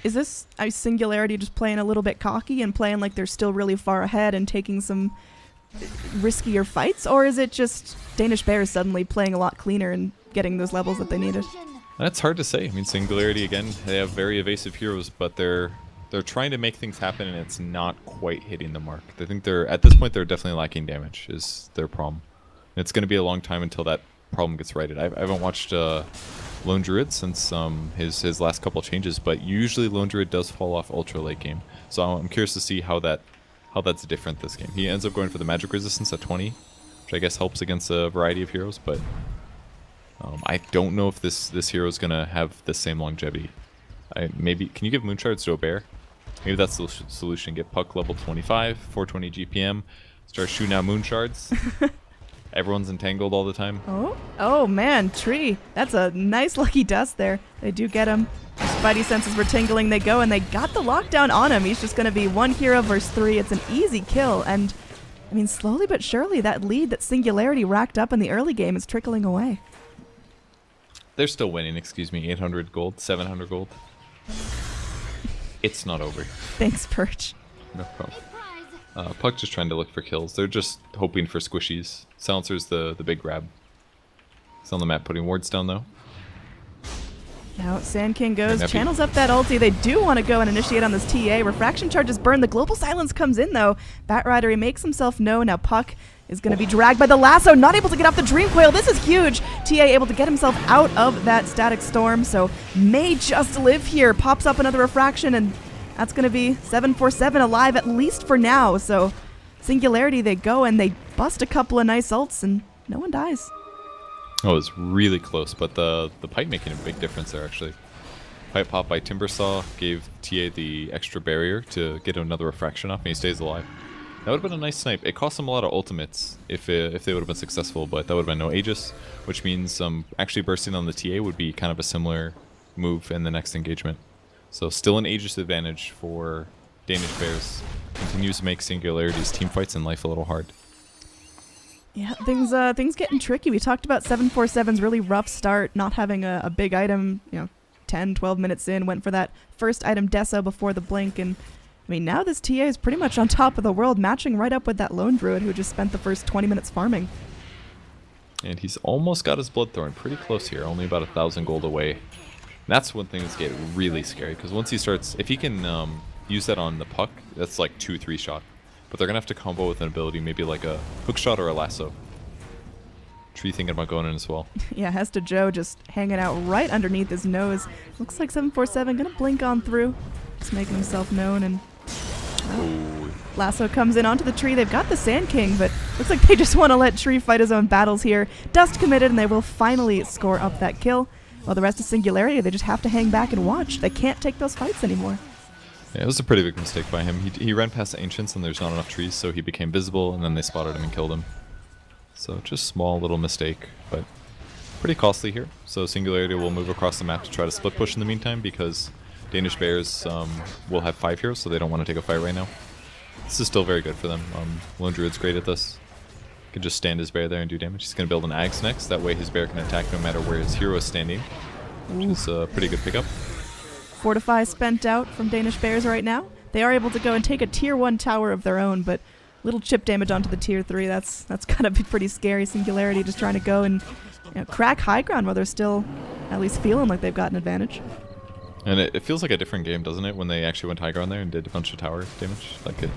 Is this Singularity just playing a little bit cocky and playing like they're still really far ahead and taking some riskier fights? Or is it just Danish Bears suddenly playing a lot cleaner and getting those levels that they needed? That's hard to say. I mean, Singularity, again, they have very evasive heroes, but they're trying to make things happen, and it's not quite hitting the mark. I think at this point, they're definitely lacking damage, is their problem. And it's going to be a long time until that problem gets righted. I haven't watched Lone Druid since his last couple changes, but usually Lone Druid does fall off ultra late game. So I'm curious to see how that's different this game. He ends up going for the magic resistance at 20, which I guess helps against a variety of heroes, but I don't know if this hero is going to have the same longevity. Maybe can you give Moonshards to a bear? Maybe that's the solution. Get Puck level 25, 420 GPM, start shooting out Moonshards. Everyone's entangled all the time. Oh man, Tree. That's a nice lucky dust there. They do get him. Spidey senses were tingling. They go and they got the lockdown on him. He's just going to be 1 hero versus 3. It's an easy kill. And I mean, slowly but surely, that lead that Singularity racked up in the early game is trickling away. They're still winning, excuse me. 800 gold, 700 gold. It's not over. Thanks, Perch. No problem. Puck just trying to look for kills. They're just hoping for squishies. Silencer's the big grab. He's on the map putting wards down, though. Now Sand King goes, channels up that ulti. They do want to go and initiate on this TA. Refraction charges burn. The global silence comes in, though. Batrider, he makes himself known. Now Puck is going to be dragged by the lasso, not able to get off the Dream Coil. This is huge. TA able to get himself out of that static storm, so may just live here. Pops up another refraction, and that's going to be 747 alive, at least for now. So Singularity, they go and they bust a couple of nice ults, and no one dies. Oh, it was really close, but the pipe making a big difference there, actually. Pipe pop by Timbersaw gave TA the extra barrier to get another refraction off, and he stays alive. That would have been a nice snipe. It cost them a lot of ultimates if they would have been successful, but that would have been no Aegis, which means actually bursting on the TA would be kind of a similar move in the next engagement. So still an Aegis advantage for Danish Bears. Continues to make Singularity's team fights in life a little hard. Yeah, things getting tricky. We talked about 747's really rough start, not having a big item, 10, 12 minutes in, went for that first item Deso before the blink, and I mean, now this TA is pretty much on top of the world, matching right up with that Lone Druid who just spent the first 20 minutes farming. And he's almost got his Bloodthorn pretty close here, only about 1,000 gold away. And that's when things get really scary, because once he starts, if he can use that on the Puck, that's like 2-3 shot. But they're going to have to combo with an ability, maybe like a hook shot or a lasso. Tree thinking about going in as well. Yeah, Hesta Joe just hanging out right underneath his nose. Looks like 747 going to blink on through. Just making himself known, and Lasso comes in onto the Tree. They've got the Sand King, but looks like they just want to let Tree fight his own battles here. Dust committed, and they will finally score up that kill. While the rest of Singularity, they just have to hang back and watch. They can't take those fights anymore. Yeah, it was a pretty big mistake by him. He ran past the Ancients, and there's not enough trees, so he became visible, and then they spotted him and killed him. So just small little mistake, but pretty costly here. So Singularity will move across the map to try to split push in the meantime, because Danish Bears will have 5 heroes, so they don't want to take a fight right now. This is still very good for them. Lone Druid's great at this. Can just stand his bear there and do damage. He's going to build an Axe next. That way his bear can attack no matter where his hero is standing, which is a pretty good pickup. Fortify spent out from Danish Bears right now. They are able to go and take a tier 1 tower of their own, but little chip damage onto the tier 3. That's gotta be pretty scary. Singularity just trying to go and crack high ground while they're still at least feeling like they've got an advantage. And it feels like a different game, doesn't it, when they actually went high ground there and did a bunch of tower damage? Like it's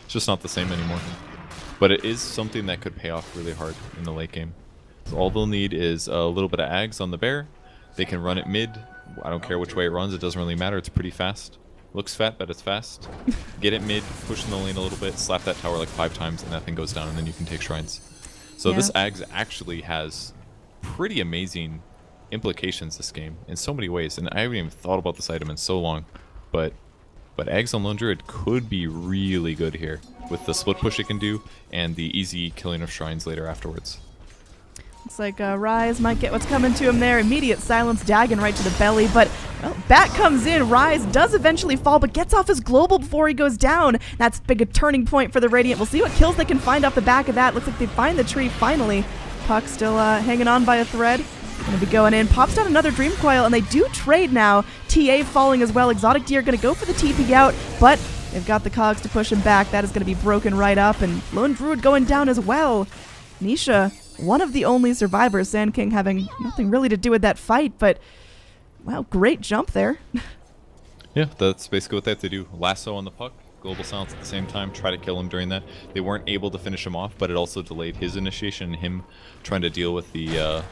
just not the same anymore. But it is something that could pay off really hard in the late game. So all they'll need is a little bit of Ags on the bear. They can run it mid. I don't care which way it runs, it doesn't really matter. It's pretty fast. Looks fat, but it's fast. Get it mid, push in the lane a little bit, slap that tower like 5 times, and that thing goes down, and then you can take shrines. So yeah. This Ags actually has pretty amazing implications this game in so many ways, and I haven't even thought about this item in so long. But Ags on Lone Druid could be really good here with the split push it can do and the easy killing of shrines later afterwards. Looks like Rise might get what's coming to him there. Immediate silence, Dagon right to the belly, but well, back comes in. Rise does eventually fall, but gets off his global before he goes down. That's big a turning point for the Radiant. We'll see what kills they can find off the back of that. Looks like they find the tree finally. Puck still hanging on by a thread. Gonna be going in. Pops down another Dream Coil, and they do trade now. TA falling as well. Exotic Deer gonna go for the TP out, but they've got the cogs to push him back. That is gonna be broken right up, and Lone Druid going down as well. Nisha, one of the only survivors. Sand King having nothing really to do with that fight, but wow, great jump there. Yeah, that's basically what they have to do. Lasso on the puck, global silence at the same time, try to kill him during that. They weren't able to finish him off, but it also delayed his initiation and him trying to deal with the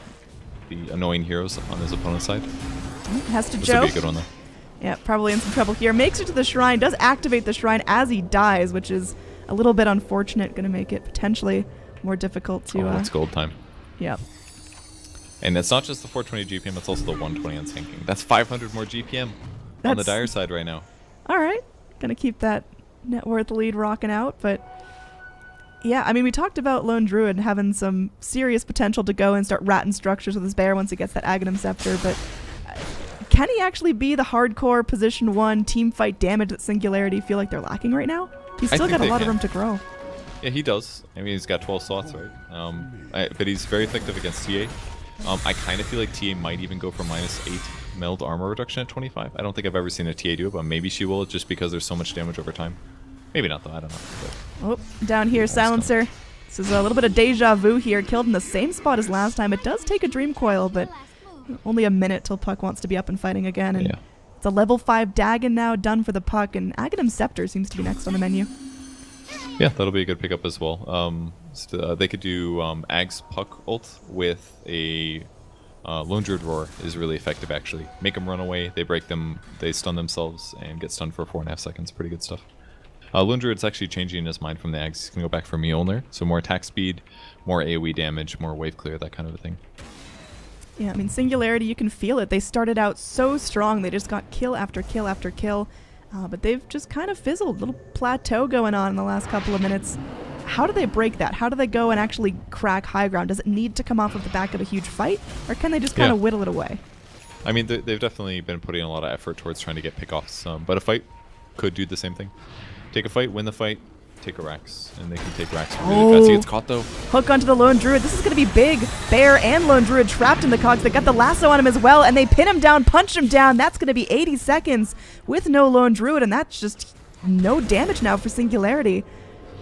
annoying heroes on his opponent's side. Has to This Joe. would be a good one though. Yeah, probably in some trouble here. Makes it to the shrine, does activate the shrine as he dies, which is a little bit unfortunate. Going to make it potentially more difficult to... Oh, it's gold time. Yeah. And it's not just the 420 GPM, it's also the 120 on Sand King. That's 500 more GPM on the That's- Dire side right now. All right. Going to keep that net worth lead rocking out, but... Yeah, I mean, we talked about Lone Druid having some serious potential to go and start ratting structures with his bear once he gets that Aghanim Scepter, but can he actually be the hardcore position 1 team fight damage that Singularity feel like they're lacking right now? He's still think got a they lot of can. room to grow. Yeah, he does. I mean, he's got 12 slots, right? But he's very effective against TA. I kind of feel like TA might even go for -8 meld armor reduction at 25. I don't think I've ever seen a TA do it, but maybe she will just because there's so much damage over time. Maybe not, though. I don't know. But Oh, down here, Silencer. This is a little bit of deja vu here. Killed in the same spot as last time. It does take a Dream Coil, but only a minute till Puck wants to be up and fighting again. And yeah. it's a level 5 Dagon now done for the Puck, and Aghanim Scepter seems to be next on the menu. Yeah, that'll be a good pickup as well. They could do Ag's Puck ult with a Lone Druid Roar is really effective, actually. Make them run away, they break them, they stun themselves, and get stunned for 4.5 seconds. Pretty good stuff. Lone Druid's actually changing his mind from the Ags. He's going to go back for Mjolnir. So more attack speed, more AoE damage, more wave clear, that kind of a thing. Yeah, I mean, Singularity, you can feel it. They started out so strong. They just got kill after kill after kill. But they've just kind of fizzled. Little plateau going on in the last couple of minutes. How do they break that? How do they go and actually crack high ground? Does it need to come off of the back of a huge fight? Or can they just kind of whittle it away? I mean, they've definitely been putting a lot of effort towards trying to get pickoffs. But a fight could do the same thing. Take a fight, win the fight, take a Rax. And they can take Rax really fast. He gets caught, though. Hook onto the Lone Druid. This is going to be big. Bear and Lone Druid trapped in the cogs. They got the lasso on him as well, and they pin him down, punch him down. That's going to be 80 seconds with no Lone Druid, and that's just no damage now for Singularity.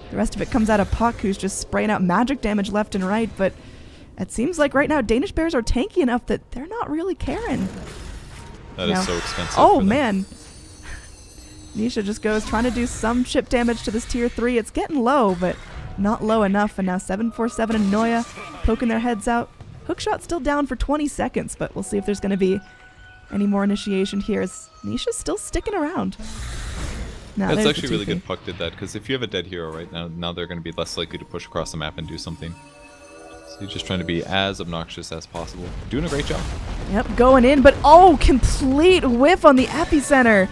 The rest of it comes out of Puck, who's just spraying out magic damage left and right, but it seems like right now Danish Bears are tanky enough that they're not really caring. That is so expensive. Oh, for them. man. Nisha just goes trying to do some chip damage to this tier 3. It's getting low, but not low enough. And now 747 and Noya poking their heads out. Hookshot still down for 20 seconds, but we'll see if there's going to be any more initiation here. As Nisha's still sticking around. Now, That's there's actually the really TP. good Puck did that, because if you have a dead hero right now they're going to be less likely to push across the map and do something. So you're just trying to be as obnoxious as possible. Doing a great job. Yep, going in, but oh, complete whiff on the epicenter.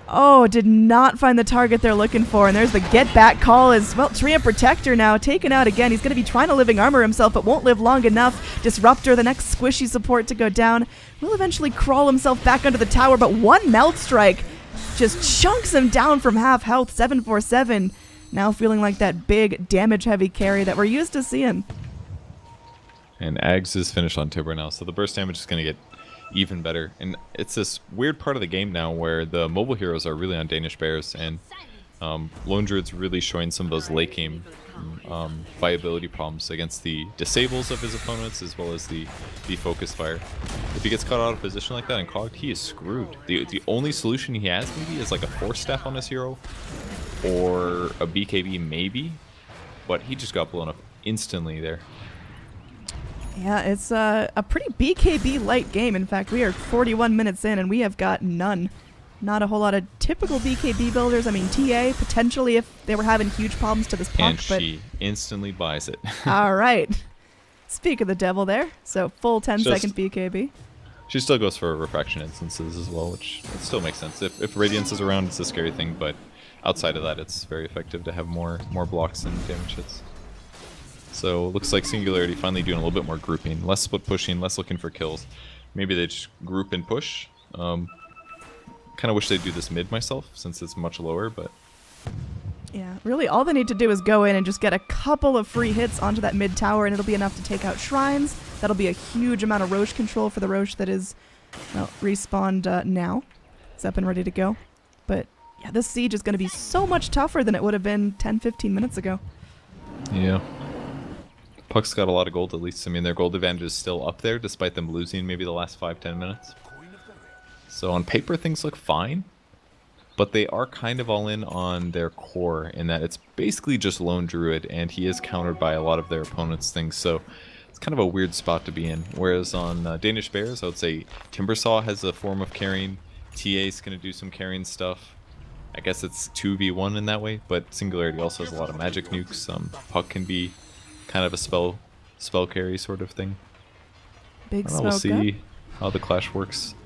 Oh, did not find the target they're looking for. And there's the get back call as well. Treant Protector now taken out again. He's going to be trying to living armor himself, but won't live long enough. Disruptor, the next squishy support to go down, will eventually crawl himself back under the tower, but one melt strike just chunks him down from half health. 747 now feeling like that big damage heavy carry that we're used to seeing. And Ags is finished on Tibber now, so the burst damage is going to get even better. And it's this weird part of the game now where the mobile heroes are really on Danish Bears, and Lone Druid's really showing some of those late game viability problems against the disables of his opponents as well as the focus fire. If he gets caught out of position like that and cogged, he is screwed. The only solution he has maybe is like a force staff on his hero or a BKB maybe, but he just got blown up instantly there. Yeah, it's a pretty BKB light game. In fact, we are 41 minutes in and we have got none. Not a whole lot of typical BKB builders. I mean, TA, potentially if they were having huge problems to this Puck, And but... she instantly buys it. All right. Speak of the devil there. So full 10-second Just- BKB. She still goes for refraction instances as well, which it still makes sense. If Radiance is around, it's a scary thing, but outside of that, it's very effective to have more blocks and damage hits. So looks like Singularity finally doing a little bit more grouping, less split pushing, less looking for kills. Maybe they just group and push. Kind of wish they'd do this mid myself, since it's much lower, but... Yeah, really all they need to do is go in and just get a couple of free hits onto that mid tower, and it'll be enough to take out shrines. That'll be a huge amount of Roche control for the Roche that is, well, respawned now. It's up and ready to go. But yeah, this siege is going to be so much tougher than it would have been 10-15 minutes ago. Yeah. Puck's got a lot of gold at least. I mean, their gold advantage is still up there, despite them losing maybe the last 5-10 minutes. So on paper, things look fine. But they are kind of all in on their core in that it's basically just Lone Druid, and he is countered by a lot of their opponent's things, so it's kind of a weird spot to be in. Whereas on Danish Bears, I would say Timbersaw has a form of carrying, TA is going to do some carrying stuff. I guess it's 2v1 in that way, but Singularity also has a lot of magic nukes. Puck can be kind of a spell carry sort of thing. Big smoke We'll see up. how the clash works.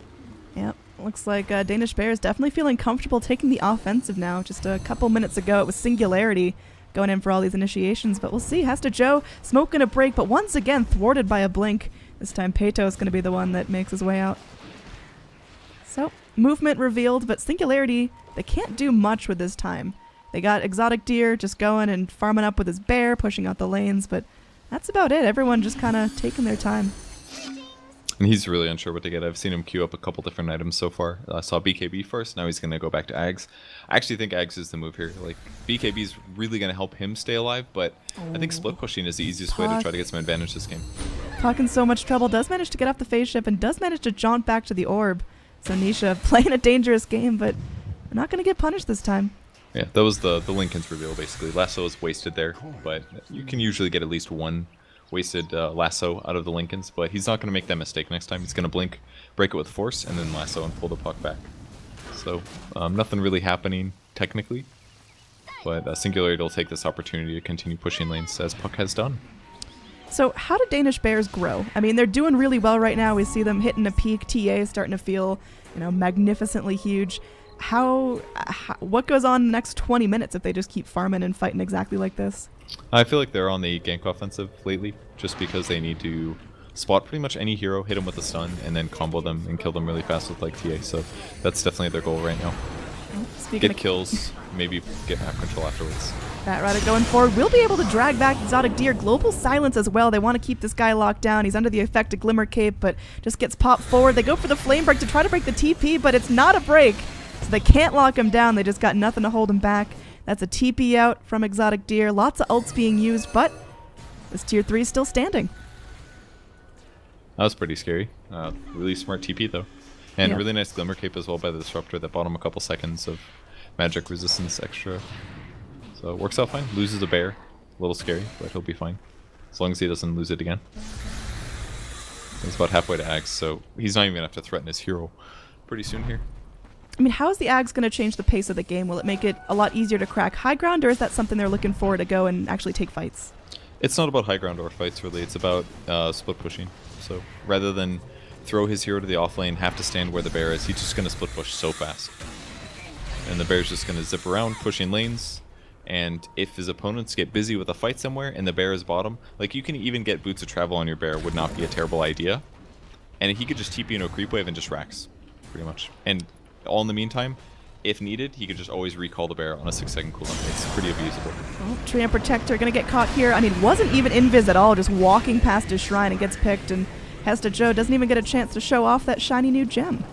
Yep. Looks like Danish Bears definitely feeling comfortable taking the offensive now. Just a couple minutes ago, it was Singularity going in for all these initiations, but we'll see. Has to Joe, smoke gonna break, but once again thwarted by a blink. This time Peto is gonna be the one that makes his way out. So, movement revealed, but Singularity, they can't do much with this time. They got Exotic Deer just going and farming up with his bear, pushing out the lanes, but that's about it. Everyone just kind of taking their time. And he's really unsure what to get. I've seen him queue up a couple different items so far. I saw BKB first, now he's going to go back to Ags. I actually think Ags is the move here. Like, BKB's really going to help him stay alive, but I think split pushing is the easiest way to try to get some advantage this game. Puck in so much trouble, does manage to get off the phase ship and does manage to jaunt back to the orb. So Nisha playing a dangerous game, but we're not going to get punished this time. Yeah, that was the Lincoln's reveal, basically. Lasso is wasted there, but you can usually get at least one wasted lasso out of the Lincolns, but he's not going to make that mistake next time. He's going to blink, break it with force, and then lasso and pull the puck back. So nothing really happening technically, but Singularity will take this opportunity to continue pushing lanes as Puck has done. So how do Danish Bears grow? I mean, they're doing really well right now. We see them hitting a peak. TA is starting to feel, magnificently huge. What goes on in the next 20 minutes if they just keep farming and fighting exactly like this? I feel like they're on the gank offensive lately, just because they need to spot pretty much any hero, hit them with a stun, and then combo them and kill them really fast with like TA. So that's definitely their goal right now. Speaking Get kills, maybe get map control afterwards. Batrider going forward. We'll be able to drag back Exotic Deer. Global Silence as well. They want to keep this guy locked down. He's under the effect of Glimmer Cape, but just gets popped forward. They go for the Flame Break to try to break the TP, but it's not a break. So they can't lock him down. They just got nothing to hold him back. That's a TP out from Exotic Deer. Lots of ults being used, but this tier 3 is still standing. That was pretty scary. Really smart TP though. And Yeah. really nice Glimmer Cape as well by the Disruptor that bought him a couple seconds of magic resistance extra. So it works out fine. Loses a bear. A little scary, but he'll be fine. As long as he doesn't lose it again. He's about halfway to Axe, so he's not even going to have to threaten his hero pretty soon here. I mean, how is the Ags going to change the pace of the game? Will it make it a lot easier to crack high ground, or is that something they're looking for to go and actually take fights? It's not about high ground or fights really, it's about split pushing. So rather than throw his hero to the off lane, have to stand where the bear is, he's just going to split push so fast. And the bear's just going to zip around, pushing lanes, and if his opponents get busy with a fight somewhere and the bear is bottom, like you can even get Boots of Travel on your bear would not be a terrible idea. And he could just TP into a creep wave and just racks, pretty much. And all in the meantime, if needed, he could just always recall the bear on a 6-second cooldown. It's pretty abusable. Oh, Tree and Protector going to get caught here. I mean, wasn't even invis at all, just walking past his shrine and gets picked, and Hesta Joe doesn't even get a chance to show off that shiny new gem.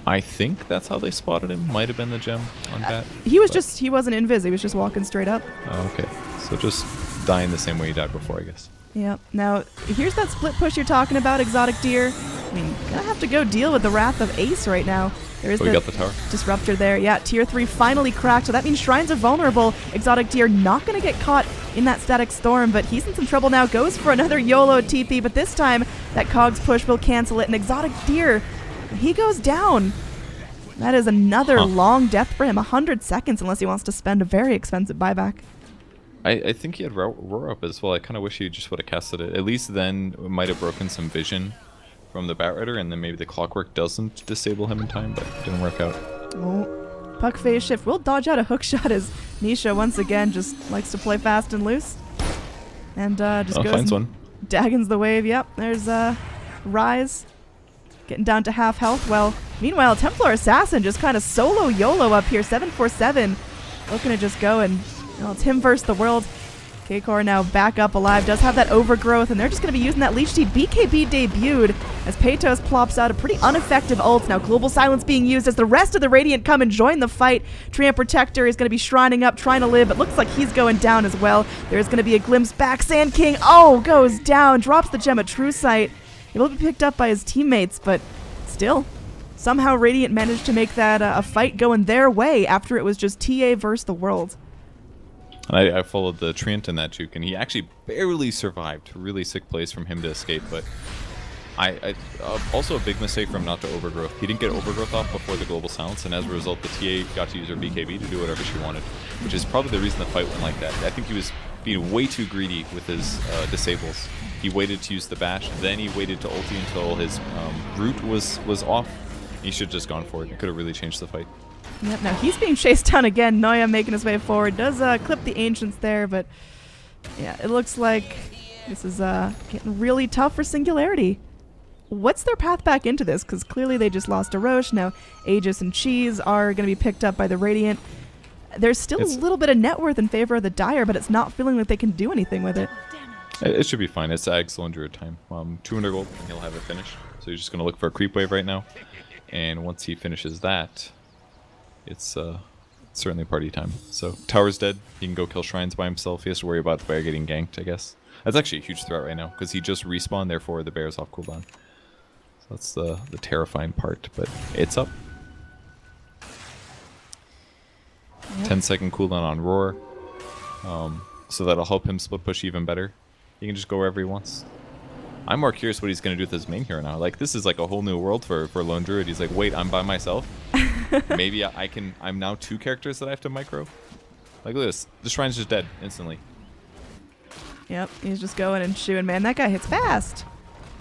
I think that's how they spotted him. Might have been the gem on that. He wasn't invis, he was just walking straight up. Oh, okay. So just dying the same way he died before, I guess. Yeah. Now, here's that split push you're talking about, Exotic Deer. I mean, gonna have to go deal with the wrath of Ace right now. There is Oh, he got the tower. Disruptor there. Yeah, tier 3 finally cracked, so that means Shrines are vulnerable. Exotic Deer not gonna get caught in that Static Storm, but he's in some trouble now. Goes for another YOLO TP, but this time that Cogs push will cancel it, and Exotic Deer, he goes down. That is another long death for him. 100 seconds unless he wants to spend a very expensive buyback. I think he had Roar up as well. I kind of wish he just would have casted it. At least then it might have broken some vision from the Batrider, and then maybe the Clockwork doesn't disable him in time, but it didn't work out. Oh, Puck phase shift will dodge out a hook shot as Nisha once again just likes to play fast and loose. And just goes finds and one. daggons the wave. Yep, there's Rise getting down to half health. Well, meanwhile, Templar Assassin just kind of solo YOLO up here. 747 looking to just go and, it's him versus the world. K-Core now back up alive, does have that overgrowth, and they're just going to be using that Leech Seed. BKB debuted as Peytos plops out a pretty ineffective ult. Now Global Silence being used as the rest of the Radiant come and join the fight. Treant Protector is going to be shrining up, trying to live, but looks like he's going down as well. There's going to be a glimpse back. Sand King, goes down, drops the gem at True Sight. He will be picked up by his teammates, but still, somehow Radiant managed to make that a fight going their way after it was just TA versus the world. I followed the Treant in that juke, and he actually barely survived. Really sick plays from him to escape, but also a big mistake from not to overgrowth. He didn't get overgrowth off before the Global Silence, and as a result, the TA got to use her BKB to do whatever she wanted, which is probably the reason the fight went like that. I think he was being way too greedy with his disables. He waited to use the bash, then he waited to ulti until his root was off. He should have just gone for it. It could have really changed the fight. Yep, now he's being chased down again. Noya making his way forward. Does clip the Ancients there, but yeah, it looks like this is getting really tough for Singularity. What's their path back into this? Because clearly they just lost a Roche. Now Aegis and Cheese are going to be picked up by the Radiant. There's still a little bit of net worth in favor of the Dire, but it's not feeling like they can do anything with it. It should be fine. It's Ag's Lone Druid time. 200 gold, and he'll have it finished. So he's just going to look for a creep wave right now. And once he finishes that, it's certainly party time. So Tower's dead. He can go kill shrines by himself. He has to worry about the bear getting ganked, I guess. That's actually a huge threat right now because he just respawned. Therefore, the bear's off cooldown. So that's the terrifying part. But it's up. Yep. 10-second cooldown on Roar. So that'll help him split push even better. He can just go wherever he wants. I'm more curious what he's going to do with his main hero now. Like, this is like a whole new world for Lone Druid. He's like, wait, I'm by myself? Maybe I'm now 2 characters that I have to micro? Like, look at this. The shrine's just dead instantly. Yep, he's just going and shooting. Man, that guy hits fast.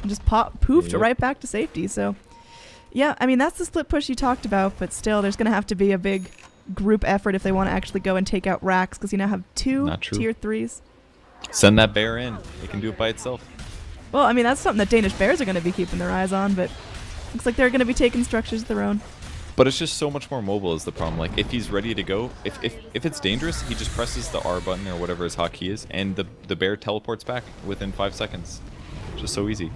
And just poofed right back to safety. So, yeah, I mean, that's the split push you talked about. But still, there's going to have to be a big group effort if they want to actually go and take out Rax. Because you now have 2 tier 3s. Send that bear in. It can do it by itself. Well, I mean, that's something that Danish bears are going to be keeping their eyes on, but looks like they're going to be taking structures of their own. But it's just so much more mobile is the problem. Like, if he's ready to go, if it's dangerous, he just presses the R button or whatever his hotkey is, and the bear teleports back within 5 seconds. Just so easy.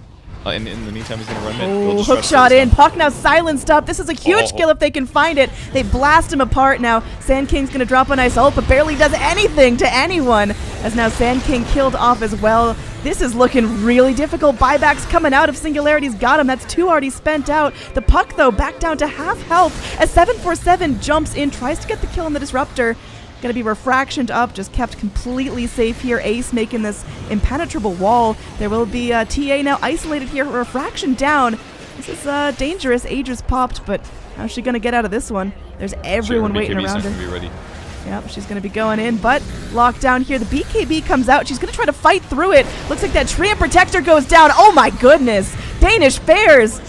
And in the meantime, he's going to run mid. Oh, hook shot in. Puck now silenced up. This is a huge kill if they can find it. They blast him apart now. Sand King's going to drop a nice ult, but barely does anything to anyone. As now Sand King killed off as well. This is looking really difficult. Buybacks coming out if Singularity's got him. That's 2 already spent out. The Puck, though, back down to half health as 747 jumps in, tries to get the kill on the Disruptor. Going to be refractioned up, just kept completely safe here. Ace making this impenetrable wall. There will be TA now isolated here. Refraction down. This is dangerous. Aegis popped, but how's she going to get out of this one? There's everyone waiting around her. Be ready. Yep, she's going to be going in, but locked down here. The BKB comes out. She's going to try to fight through it. Looks like that Treant Protector goes down. Oh my goodness. Danish Bears.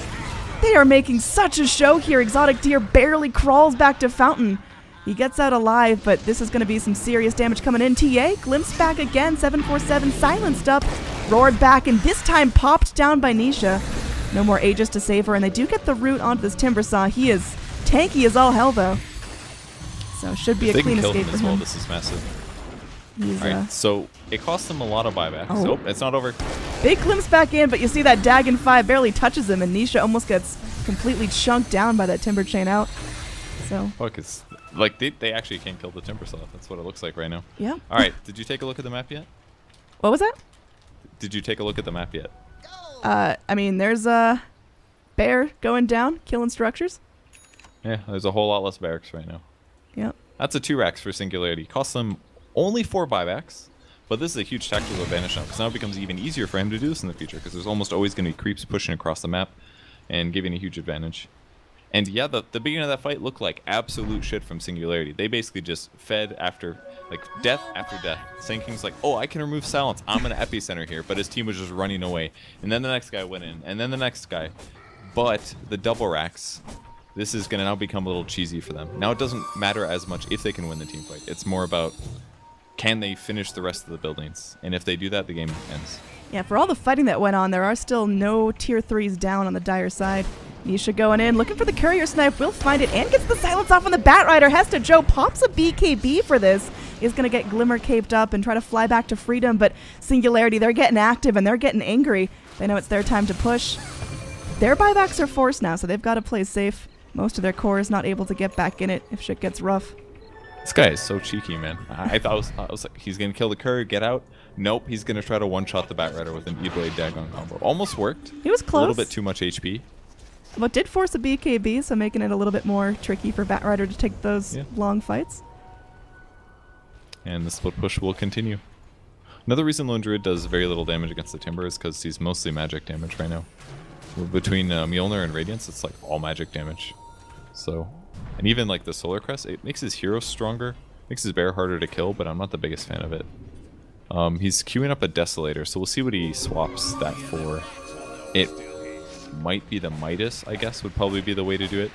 They are making such a show here. Exotic Deer barely crawls back to Fountain. He gets out alive, but this is going to be some serious damage coming in. TA, glimpsed back again. 747 silenced up, roared back, and this time popped down by Nisha. No more Aegis to save her, and they do get the root onto this Timbersaw. He is tanky as all hell, though. So should be a clean escape for him. Well, this is massive. Alright, so it costs them a lot of buybacks. Oh, it's not over. Big glimpse back in, but you see that Dagon 5 barely touches him, and Nisha almost gets completely chunked down by that Timber Chain out. So. Look, it's like they actually can't kill the Timbersaw. That's what it looks like right now. Yeah. Alright, did you take a look at the map yet? What was that? Did you take a look at the map yet? I mean, there's a bear going down, killing structures. Yeah, there's a whole lot less barracks right now. Yep. That's a 2 racks for Singularity. Costs them only 4 buybacks, but this is a huge tactical advantage now, because now it becomes even easier for him to do this in the future, because there's almost always going to be creeps pushing across the map and giving a huge advantage. And yeah, the beginning of that fight looked like absolute shit from Singularity. They basically just fed after, like, death after death. Sand King's like, oh, I can remove silence. I'm an epicenter here, but his team was just running away. And then the next guy went in, and then the next guy. But the double racks, this is going to now become a little cheesy for them. Now it doesn't matter as much if they can win the team fight. It's more about, can they finish the rest of the buildings? And if they do that, the game ends. Yeah, for all the fighting that went on, there are still no tier 3s down on the Dire side. Nisha going in, looking for the courier snipe, will find it, and gets the silence off on the Batrider. Hesta Joe pops a BKB for this. He's going to get Glimmer caped up and try to fly back to freedom, but Singularity, they're getting active and they're getting angry. They know it's their time to push. Their buybacks are forced now, so they've got to play safe. Most of their core is not able to get back in it if shit gets rough. This guy is so cheeky, man. I was like, he's going to kill the courier, get out. Nope, he's going to try to one-shot the Batrider with an E-Blade Dagon combo. Almost worked. He was close. A little bit too much HP. But did force a BKB, so making it a little bit more tricky for Batrider to take those long fights. And the split push will continue. Another reason Lone Druid does very little damage against the Timber is because he's mostly magic damage right now. Between Mjolnir and Radiance, it's like all magic damage. So, and even like the Solar Crest, it makes his hero stronger, makes his bear harder to kill, but I'm not the biggest fan of it. He's queuing up a Desolator, so we'll see what he swaps that for. It might be the Midas, I guess, would probably be the way to do it.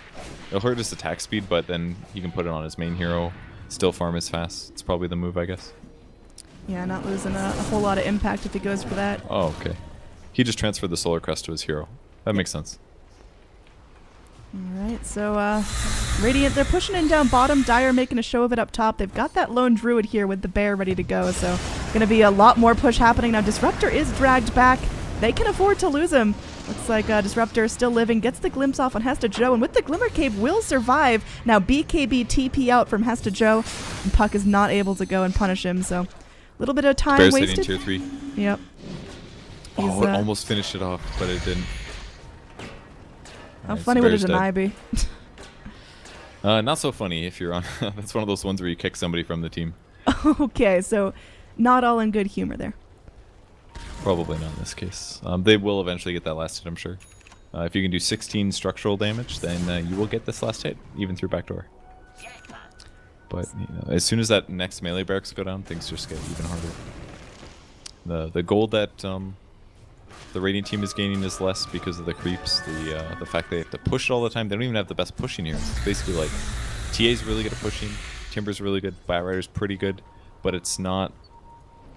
It'll hurt his attack speed, but then he can put it on his main hero, still farm as fast. It's probably the move, I guess. Yeah, not losing a whole lot of impact if he goes for that. Oh, okay. He just transferred the Solar Crest to his hero. That makes sense. Alright, so Radiant, they're pushing in down bottom. Dire making a show of it up top. They've got that Lone Druid here with the bear ready to go, so going to be a lot more push happening. Now Disruptor is dragged back. They can afford to lose him. Looks like Disruptor is still living, gets the glimpse off on Hesta Joe, and with the Glimmer Cape will survive. Now BKB TP out from Hesta Joe, and Puck is not able to go and punish him, so a little bit of time Bear's wasted. hitting tier 3. Yep. Oh, it almost finished it off, but it didn't. How funny would a deny be? Not so funny if you're on. That's one of those ones where you kick somebody from the team. Okay, so not all in good humor there. Probably not in this case. They will eventually get that last hit, I'm sure. If you can do 16 structural damage, then you will get this last hit, even through backdoor. But as soon as that next melee barracks go down, things just get even harder. The gold that the Radiant team is gaining is less because of the creeps. The fact they have to push it all the time. They don't even have the best pushing here. It's basically like TA's really good at pushing, Timber's really good, Batrider's pretty good, but it's not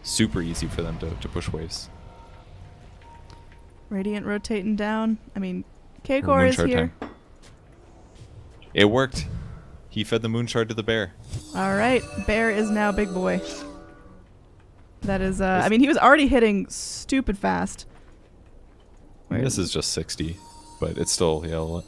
super easy for them to push waves. Radiant rotating down. I mean, K-Core is here. Time. It worked. He fed the Moon Shard to the bear. All right, bear is now big boy. That is, I mean, he was already hitting stupid fast. This is just 60, but it's still, yeah, a lot.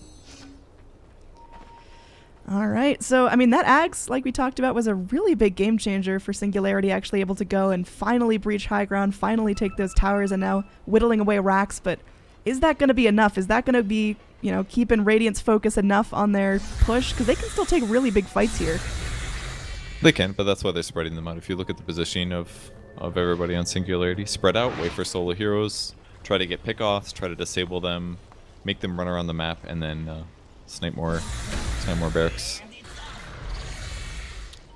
All right, so, I mean, that Axe, like we talked about, was a really big game changer for Singularity, actually able to go and finally breach high ground, finally take those towers, and now whittling away racks. But is that going to be enough? Is that going to be, you know, keeping Radiant's focus enough on their push? Because they can still take really big fights here. They can, but that's why they're spreading them out. If you look at the positioning of everybody on Singularity, spread out, wait for solo heroes, try to get pickoffs, try to disable them, make them run around the map, and then snipe more barracks.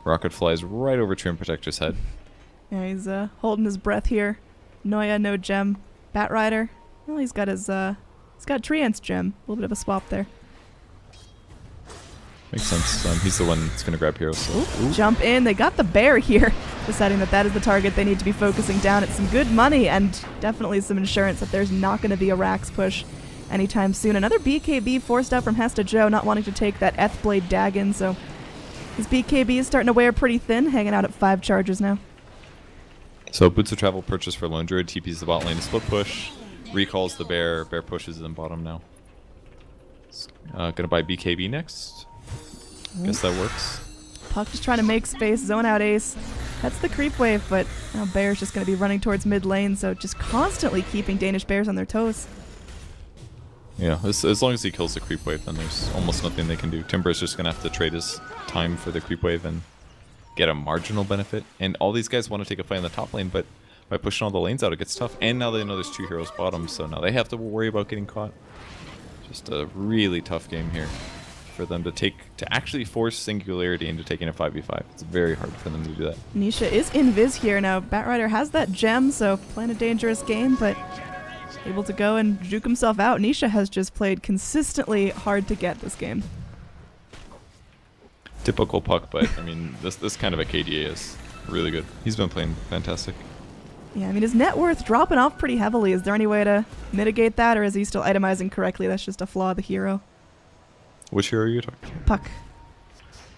Rocket flies right over Trim Protector's head. Yeah, he's holding his breath here. Noya, no gem. Batrider, well, he's got his he's got Treant's gem. A little bit of a swap there. Makes sense. He's the one that's going to grab heroes. So. Ooh. Jump in. They got the bear here, deciding that that is the target they need to be focusing down. It's some good money and definitely some insurance that there's not going to be a Rax push anytime soon. Another BKB forced out from Hesta Joe, not wanting to take that Blade Dagon, so his BKB is starting to wear pretty thin, hanging out at 5 charges now. So Boots of Travel purchase for Lone Druid, TP's the bot lane to split push, recalls the bear, bear pushes in bottom now. Gonna buy BKB next. Guess that works. Puck just trying to make space, zone out ace. That's the creep wave, but now Bear's just going to be running towards mid lane, so just constantly keeping Danish bears on their toes. Yeah, as long as he kills the creep wave, then there's almost nothing they can do. Timber's just going to have to trade his time for the creep wave and get a marginal benefit. And all these guys want to take a fight in the top lane, but by pushing all the lanes out, it gets tough. And now they know there's 2 heroes bottom, so now they have to worry about getting caught. Just a really tough game here for them to actually force Singularity into taking a 5v5. It's very hard for them to do that. Nisha is invis here now. Batrider has that gem, so playing a dangerous game, but able to go and juke himself out. Nisha has just played consistently hard to get this game. Typical Puck, but I mean, this kind of a KDA is Really good. He's been playing fantastic. Yeah, I mean, his net worth dropping off pretty heavily. Is there any way to mitigate that, or is he still itemizing correctly? That's just a flaw of the hero. Which hero are you talking? Puck.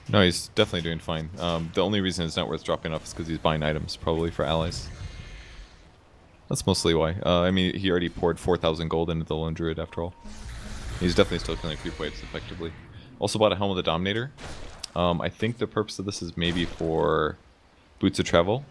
No, he's definitely doing fine. The only reason his net worth dropping off is because he's buying items, probably for allies. That's mostly why. I mean, he already poured 4,000 gold into the Lone Druid after all. He's definitely still killing creep waves effectively. Also bought a Helm of the Dominator. I think the purpose of this is maybe for Boots of Travel.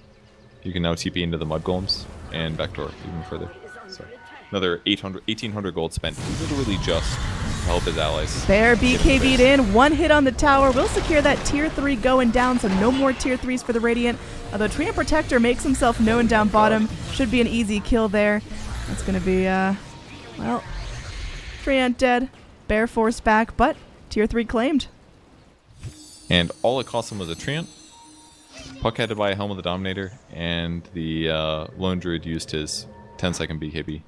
You can now TP into the Mud Golems and backdoor even further. So another 1,800 gold spent literally just to help his allies. Bear BKB'd in. One hit on the tower. Will secure that tier 3 going down, so no more tier 3s for the Radiant. Although Treant Protector makes himself known down bottom. Should be an easy kill there. That's going to be, well, Treant dead. Bear forced back, but tier 3 claimed. And all it cost him was a Treant. Puck had to buy a Helm of the Dominator, and the Lone Druid used his 10-second BKB.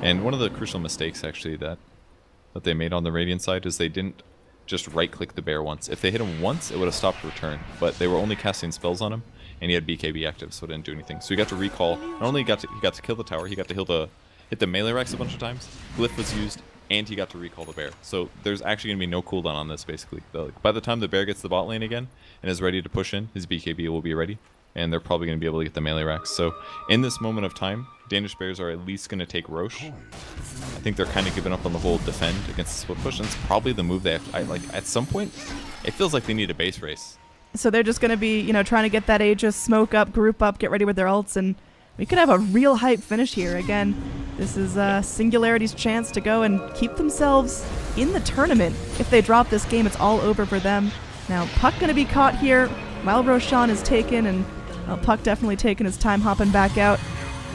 And one of the crucial mistakes, actually, that they made on the Radiant side is they didn't just right-click the bear once. If they hit him once, it would have stopped return. But they were only casting spells on him, and he had BKB active, so it didn't do anything. So he got to recall. Not only he got to kill the tower, he got to hit the melee racks a bunch of times. Glyph was used, and he got to recall the bear. So there's actually going to be no cooldown on this, basically. By the time the bear gets the bot lane again and is ready to push in, his BKB will be ready, and they're probably going to be able to get the melee racks. So in this moment of time, Danish Bears are at least going to take Roche. I think they're kind of giving up on the whole defend against the split push, and it's probably the move they have to, like, at some point, it feels like they need a base race. So they're just going to be, trying to get that Aegis, smoke up, group up, get ready with their ults, and we could have a real hype finish here. Again, this is Singularity's chance to go and keep themselves in the tournament. If they drop this game, it's all over for them. Now, Puck going to be caught here while Roshan is taken, and Puck definitely taking his time hopping back out.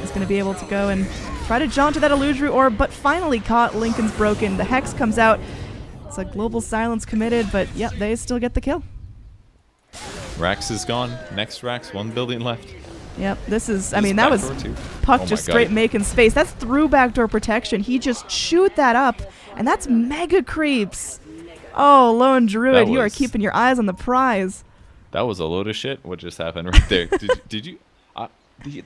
He's going to be able to go and try to jaunt to that Illusory Orb, but finally caught. Lincoln's broken. The Hex comes out. It's a global silence committed, but yep, they still get the kill. Rax is gone. Next Rax, one building left. Yep, this is, I mean, that was Puck just straight making space. That's through backdoor protection. He just chewed that up, and that's mega creeps. Oh, Lone Druid, you are keeping your eyes on the prize. That was a load of shit. What just happened right there? Did you?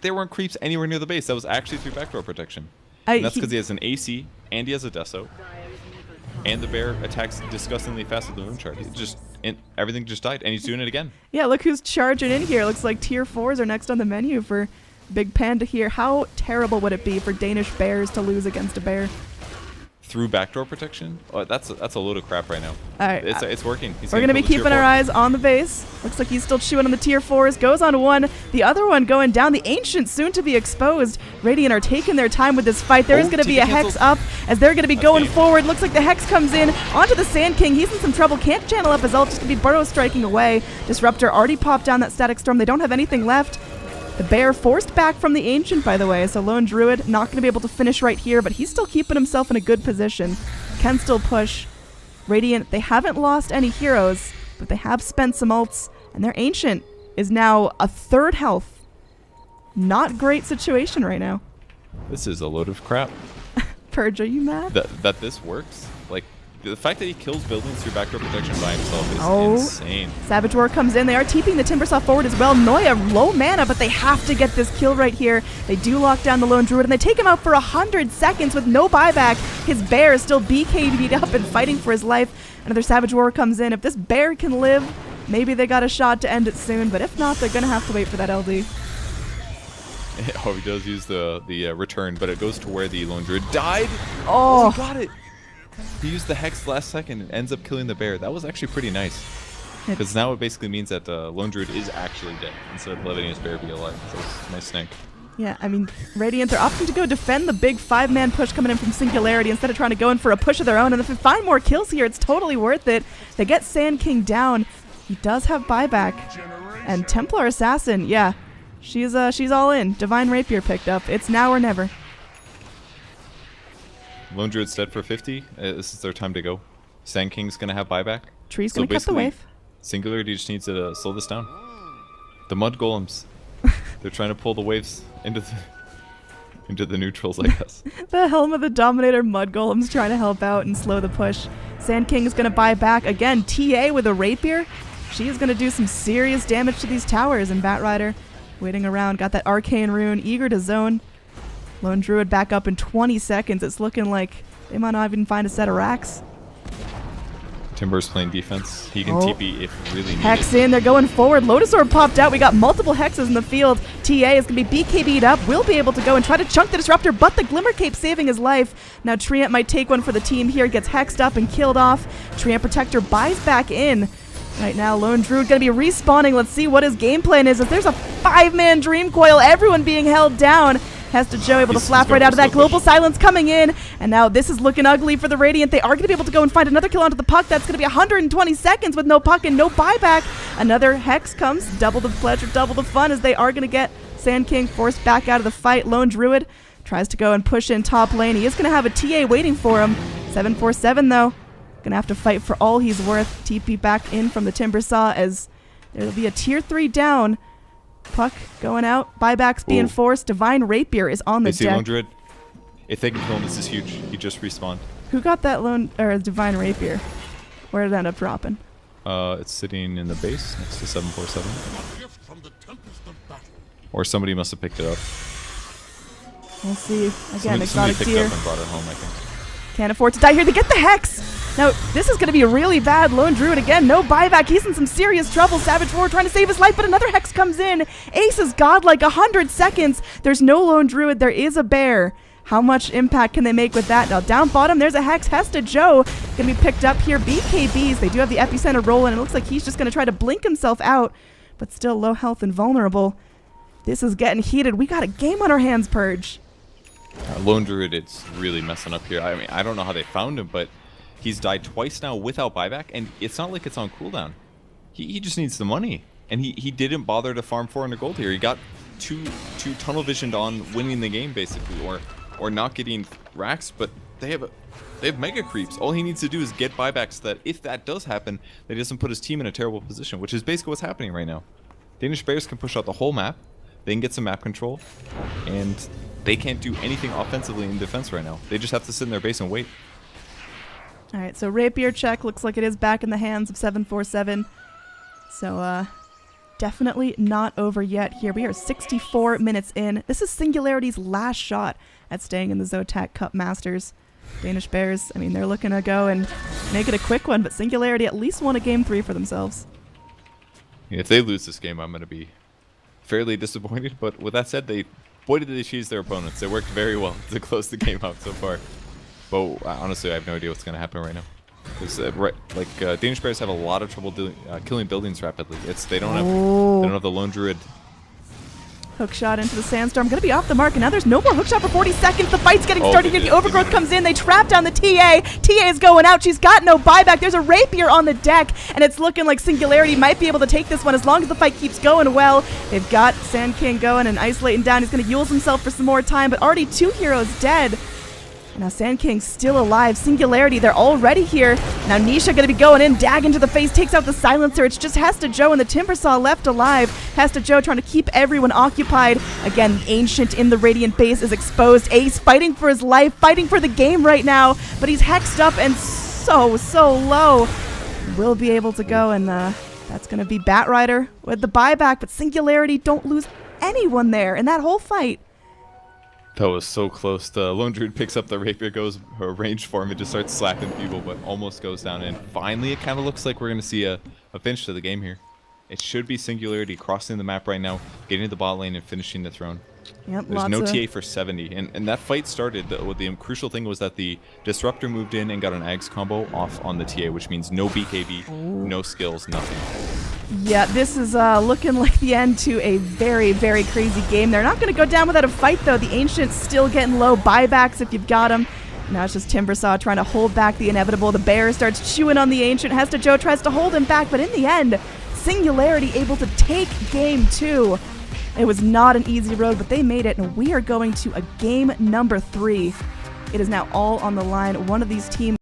There weren't creeps anywhere near the base. That was actually through backdoor protection. And that's because he has an AC, and he has a Deso. And the bear attacks disgustingly fast with the moon chart. Everything just died, and he's doing it again. Yeah, look who's charging in here. Looks like tier 4s are next on the menu for Big Panda here. How terrible would it be for Danish Bears to lose against a bear? Through backdoor protection? Oh, that's a load of crap right now. All right, it's working. We're going to be keeping our eyes on the base. Looks like he's still chewing on the tier 4s. Goes on one. The other one going down. The Ancient soon to be exposed. Radiant are taking their time with this fight. There is going to be a Hex up as they're going to be going forward. Looks like the Hex comes in onto the Sand King. He's in some trouble. Can't channel up his ult. Just going to be Burrow striking away. Disruptor already popped down that Static Storm. They don't have anything left. The bear forced back from the Ancient, by the way, so Lone Druid not going to be able to finish right here, but he's still keeping himself in a good position. Can still push. Radiant, they haven't lost any heroes, but they have spent some ults, and their Ancient is now a third health. Not great situation right now. This is a load of crap. Purge, are you mad? That this works? Like, the fact that he kills buildings through backdoor protection by himself is insane. Savage War comes in. They are TPing the Timbersaw forward as well. Noya, low mana, but they have to get this kill right here. They do lock down the Lone Druid, and they take him out for 100 seconds with no buyback. His bear is still BKB'd up and fighting for his life. Another Savage War comes in. If this bear can live, maybe they got a shot to end it soon, but if not, they're going to have to wait for that LD. Oh, he does use the return, but it goes to where the Lone Druid died. Oh, he got it. He used the Hex last second and ends up killing the bear. That was actually pretty nice. Because now it basically means that Lone Druid is actually dead instead of letting his bear be alive. So it's a nice snag. Yeah, I mean, Radiant, they're opting to go defend the big 5-man push coming in from Singularity instead of trying to go in for a push of their own. And if they find more kills here, it's totally worth it. They get Sand King down. He does have buyback. And Templar Assassin, yeah, she's all in. Divine Rapier picked up. It's now or never. Lone Druid's dead for 50. This is their time to go. Sand King's going to have buyback. Tree's going to cut the wave. Singularity just needs to slow this down. The Mud Golems. They're trying to pull the waves into the neutrals, I guess. The Helm of the Dominator Mud Golems trying to help out and slow the push. Sand King is going to buy back. Again, TA with a Rapier. she is going to do some serious damage to these towers, and Batrider waiting around, got that arcane rune, eager to zone. Lone Druid back up in 20 seconds. It's looking like they might not even find a set of racks. Timber's playing defense. He can TP if really needed. Hex in, they're going forward. Lotus Orb popped out. We got multiple hexes in the field. TA is going to be BKB'd up. Will be able to go and try to chunk the Disruptor, but the Glimmer Cape saving his life. Now Treant might take one for the team here. Gets hexed up and killed off. Treant Protector buys back in. Right now, Lone Druid going to be respawning. Let's see what his game plan is. If there's a 5-man Dream Coil, everyone being held down. Hesta Joe able to flap right out of that. Global Silence coming in. And now this is looking ugly for the Radiant. They are going to be able to go and find another kill onto the puck. That's going to be 120 seconds with no puck and no buyback. Another Hex comes. Double the pleasure, double the fun, as they are going to get Sand King forced back out of the fight. Lone Druid tries to go and push in top lane. He is going to have a TA waiting for him. 747 though. Going to have to fight for all he's worth. TP back in from the Timbersaw as there will be a tier 3 down. Puck going out. Buybacks being forced. Divine Rapier is on the They see deck. Lone Druid. If they can kill him, this is huge. He just respawned. Who got that Divine Rapier? Where did it end up dropping? It's sitting in the base next to 747. Or somebody must have picked it up. We'll see. Again, Somebody Exotic picked it Deer. up and brought it home, I think. Can't afford to die here. They get the Hex! Now, this is going to be really bad. Lone Druid again, no buyback. He's in some serious trouble. Savage Roar trying to save his life, but another Hex comes in. Ace is godlike, 100 seconds. There's no Lone Druid. There is a bear. How much impact can they make with that? Now, down bottom, there's a Hex. Hesta Joe going to be picked up here. BKBs, they do have the Epicenter rolling. It looks like he's just going to try to blink himself out, but still low health and vulnerable. This is getting heated. We got a game on our hands, Purge. Lone Druid, it's really messing up here. I mean, I don't know how they found him, but he's died twice now without buyback, and it's not like it's on cooldown. He just needs the money, and he didn't bother to farm 400 gold here. He got two tunnel visioned on winning the game basically, or not getting racks. But they have mega creeps. All he needs to do is get buybacks so that if that does happen, that he doesn't put his team in a terrible position, which is basically what's happening right now. Danish Bears can push out the whole map. They can get some map control, and they can't do anything offensively in defense right now. They just have to sit in their base and wait. All right, so Rapier check looks like it is back in the hands of 747. So definitely not over yet here. We are 64 minutes in. This is Singularity's last shot at staying in the ZOTAC Cup Masters. Danish Bears, I mean, they're looking to go and make it a quick one, but Singularity at least won a game 3 for themselves. If they lose this game, I'm going to be fairly disappointed. But with that said, boy did they cheese their opponents. They worked very well to close the game out so far. But honestly, I have no idea what's going to happen right now. Because Danish Bears have a lot of trouble killing buildings rapidly. They don't have the Lone Druid. Hook shot into the Sandstorm. Going to be off the mark, and now there's no more hook shot for 40 seconds. The fight's getting started here. The Overgrowth comes in. They trap down the TA. TA is going out. She's got no buyback. There's a Rapier on the deck, and it's looking like Singularity might be able to take this one as long as the fight keeps going well. They've got Sand King going and isolating down. He's going to use himself for some more time, but already 2 heroes dead. Now Sand King's still alive. Singularity, they're already here. Now Nisha gonna be going in. Dag into the face, takes out the silencer. It's just Hesta Joe and the Timbersaw left alive. Hesta Joe trying to keep everyone occupied. Again, the Ancient in the Radiant base is exposed. Ace fighting for his life, fighting for the game right now. But he's hexed up and so low. Will be able to go, and that's gonna be Batrider with the buyback. But Singularity don't lose anyone there in that whole fight. That was so close. The Lone Druid picks up the Rapier, goes her range form, and just starts slacking people, but almost goes down. And finally, it kind of looks like we're going to see a finish to the game here. It should be Singularity crossing the map right now, getting to the bot lane, and finishing the throne. Yep, There's no TA for 70. And that fight started. The crucial thing was that the Disruptor moved in and got an Ags combo off on the TA, which means no BKB, no skills, nothing. Yeah, this is looking like the end to a very, very crazy game. They're not going to go down without a fight, though. The Ancient's still getting low buybacks if you've got them. Now it's just Timbersaw trying to hold back the inevitable. The Bear starts chewing on the Ancient. Hesta Joe tries to hold him back, but in the end, Singularity able to take game 2. It was not an easy road, but they made it, and we are going to a game number 3. It is now all on the line. One of these teams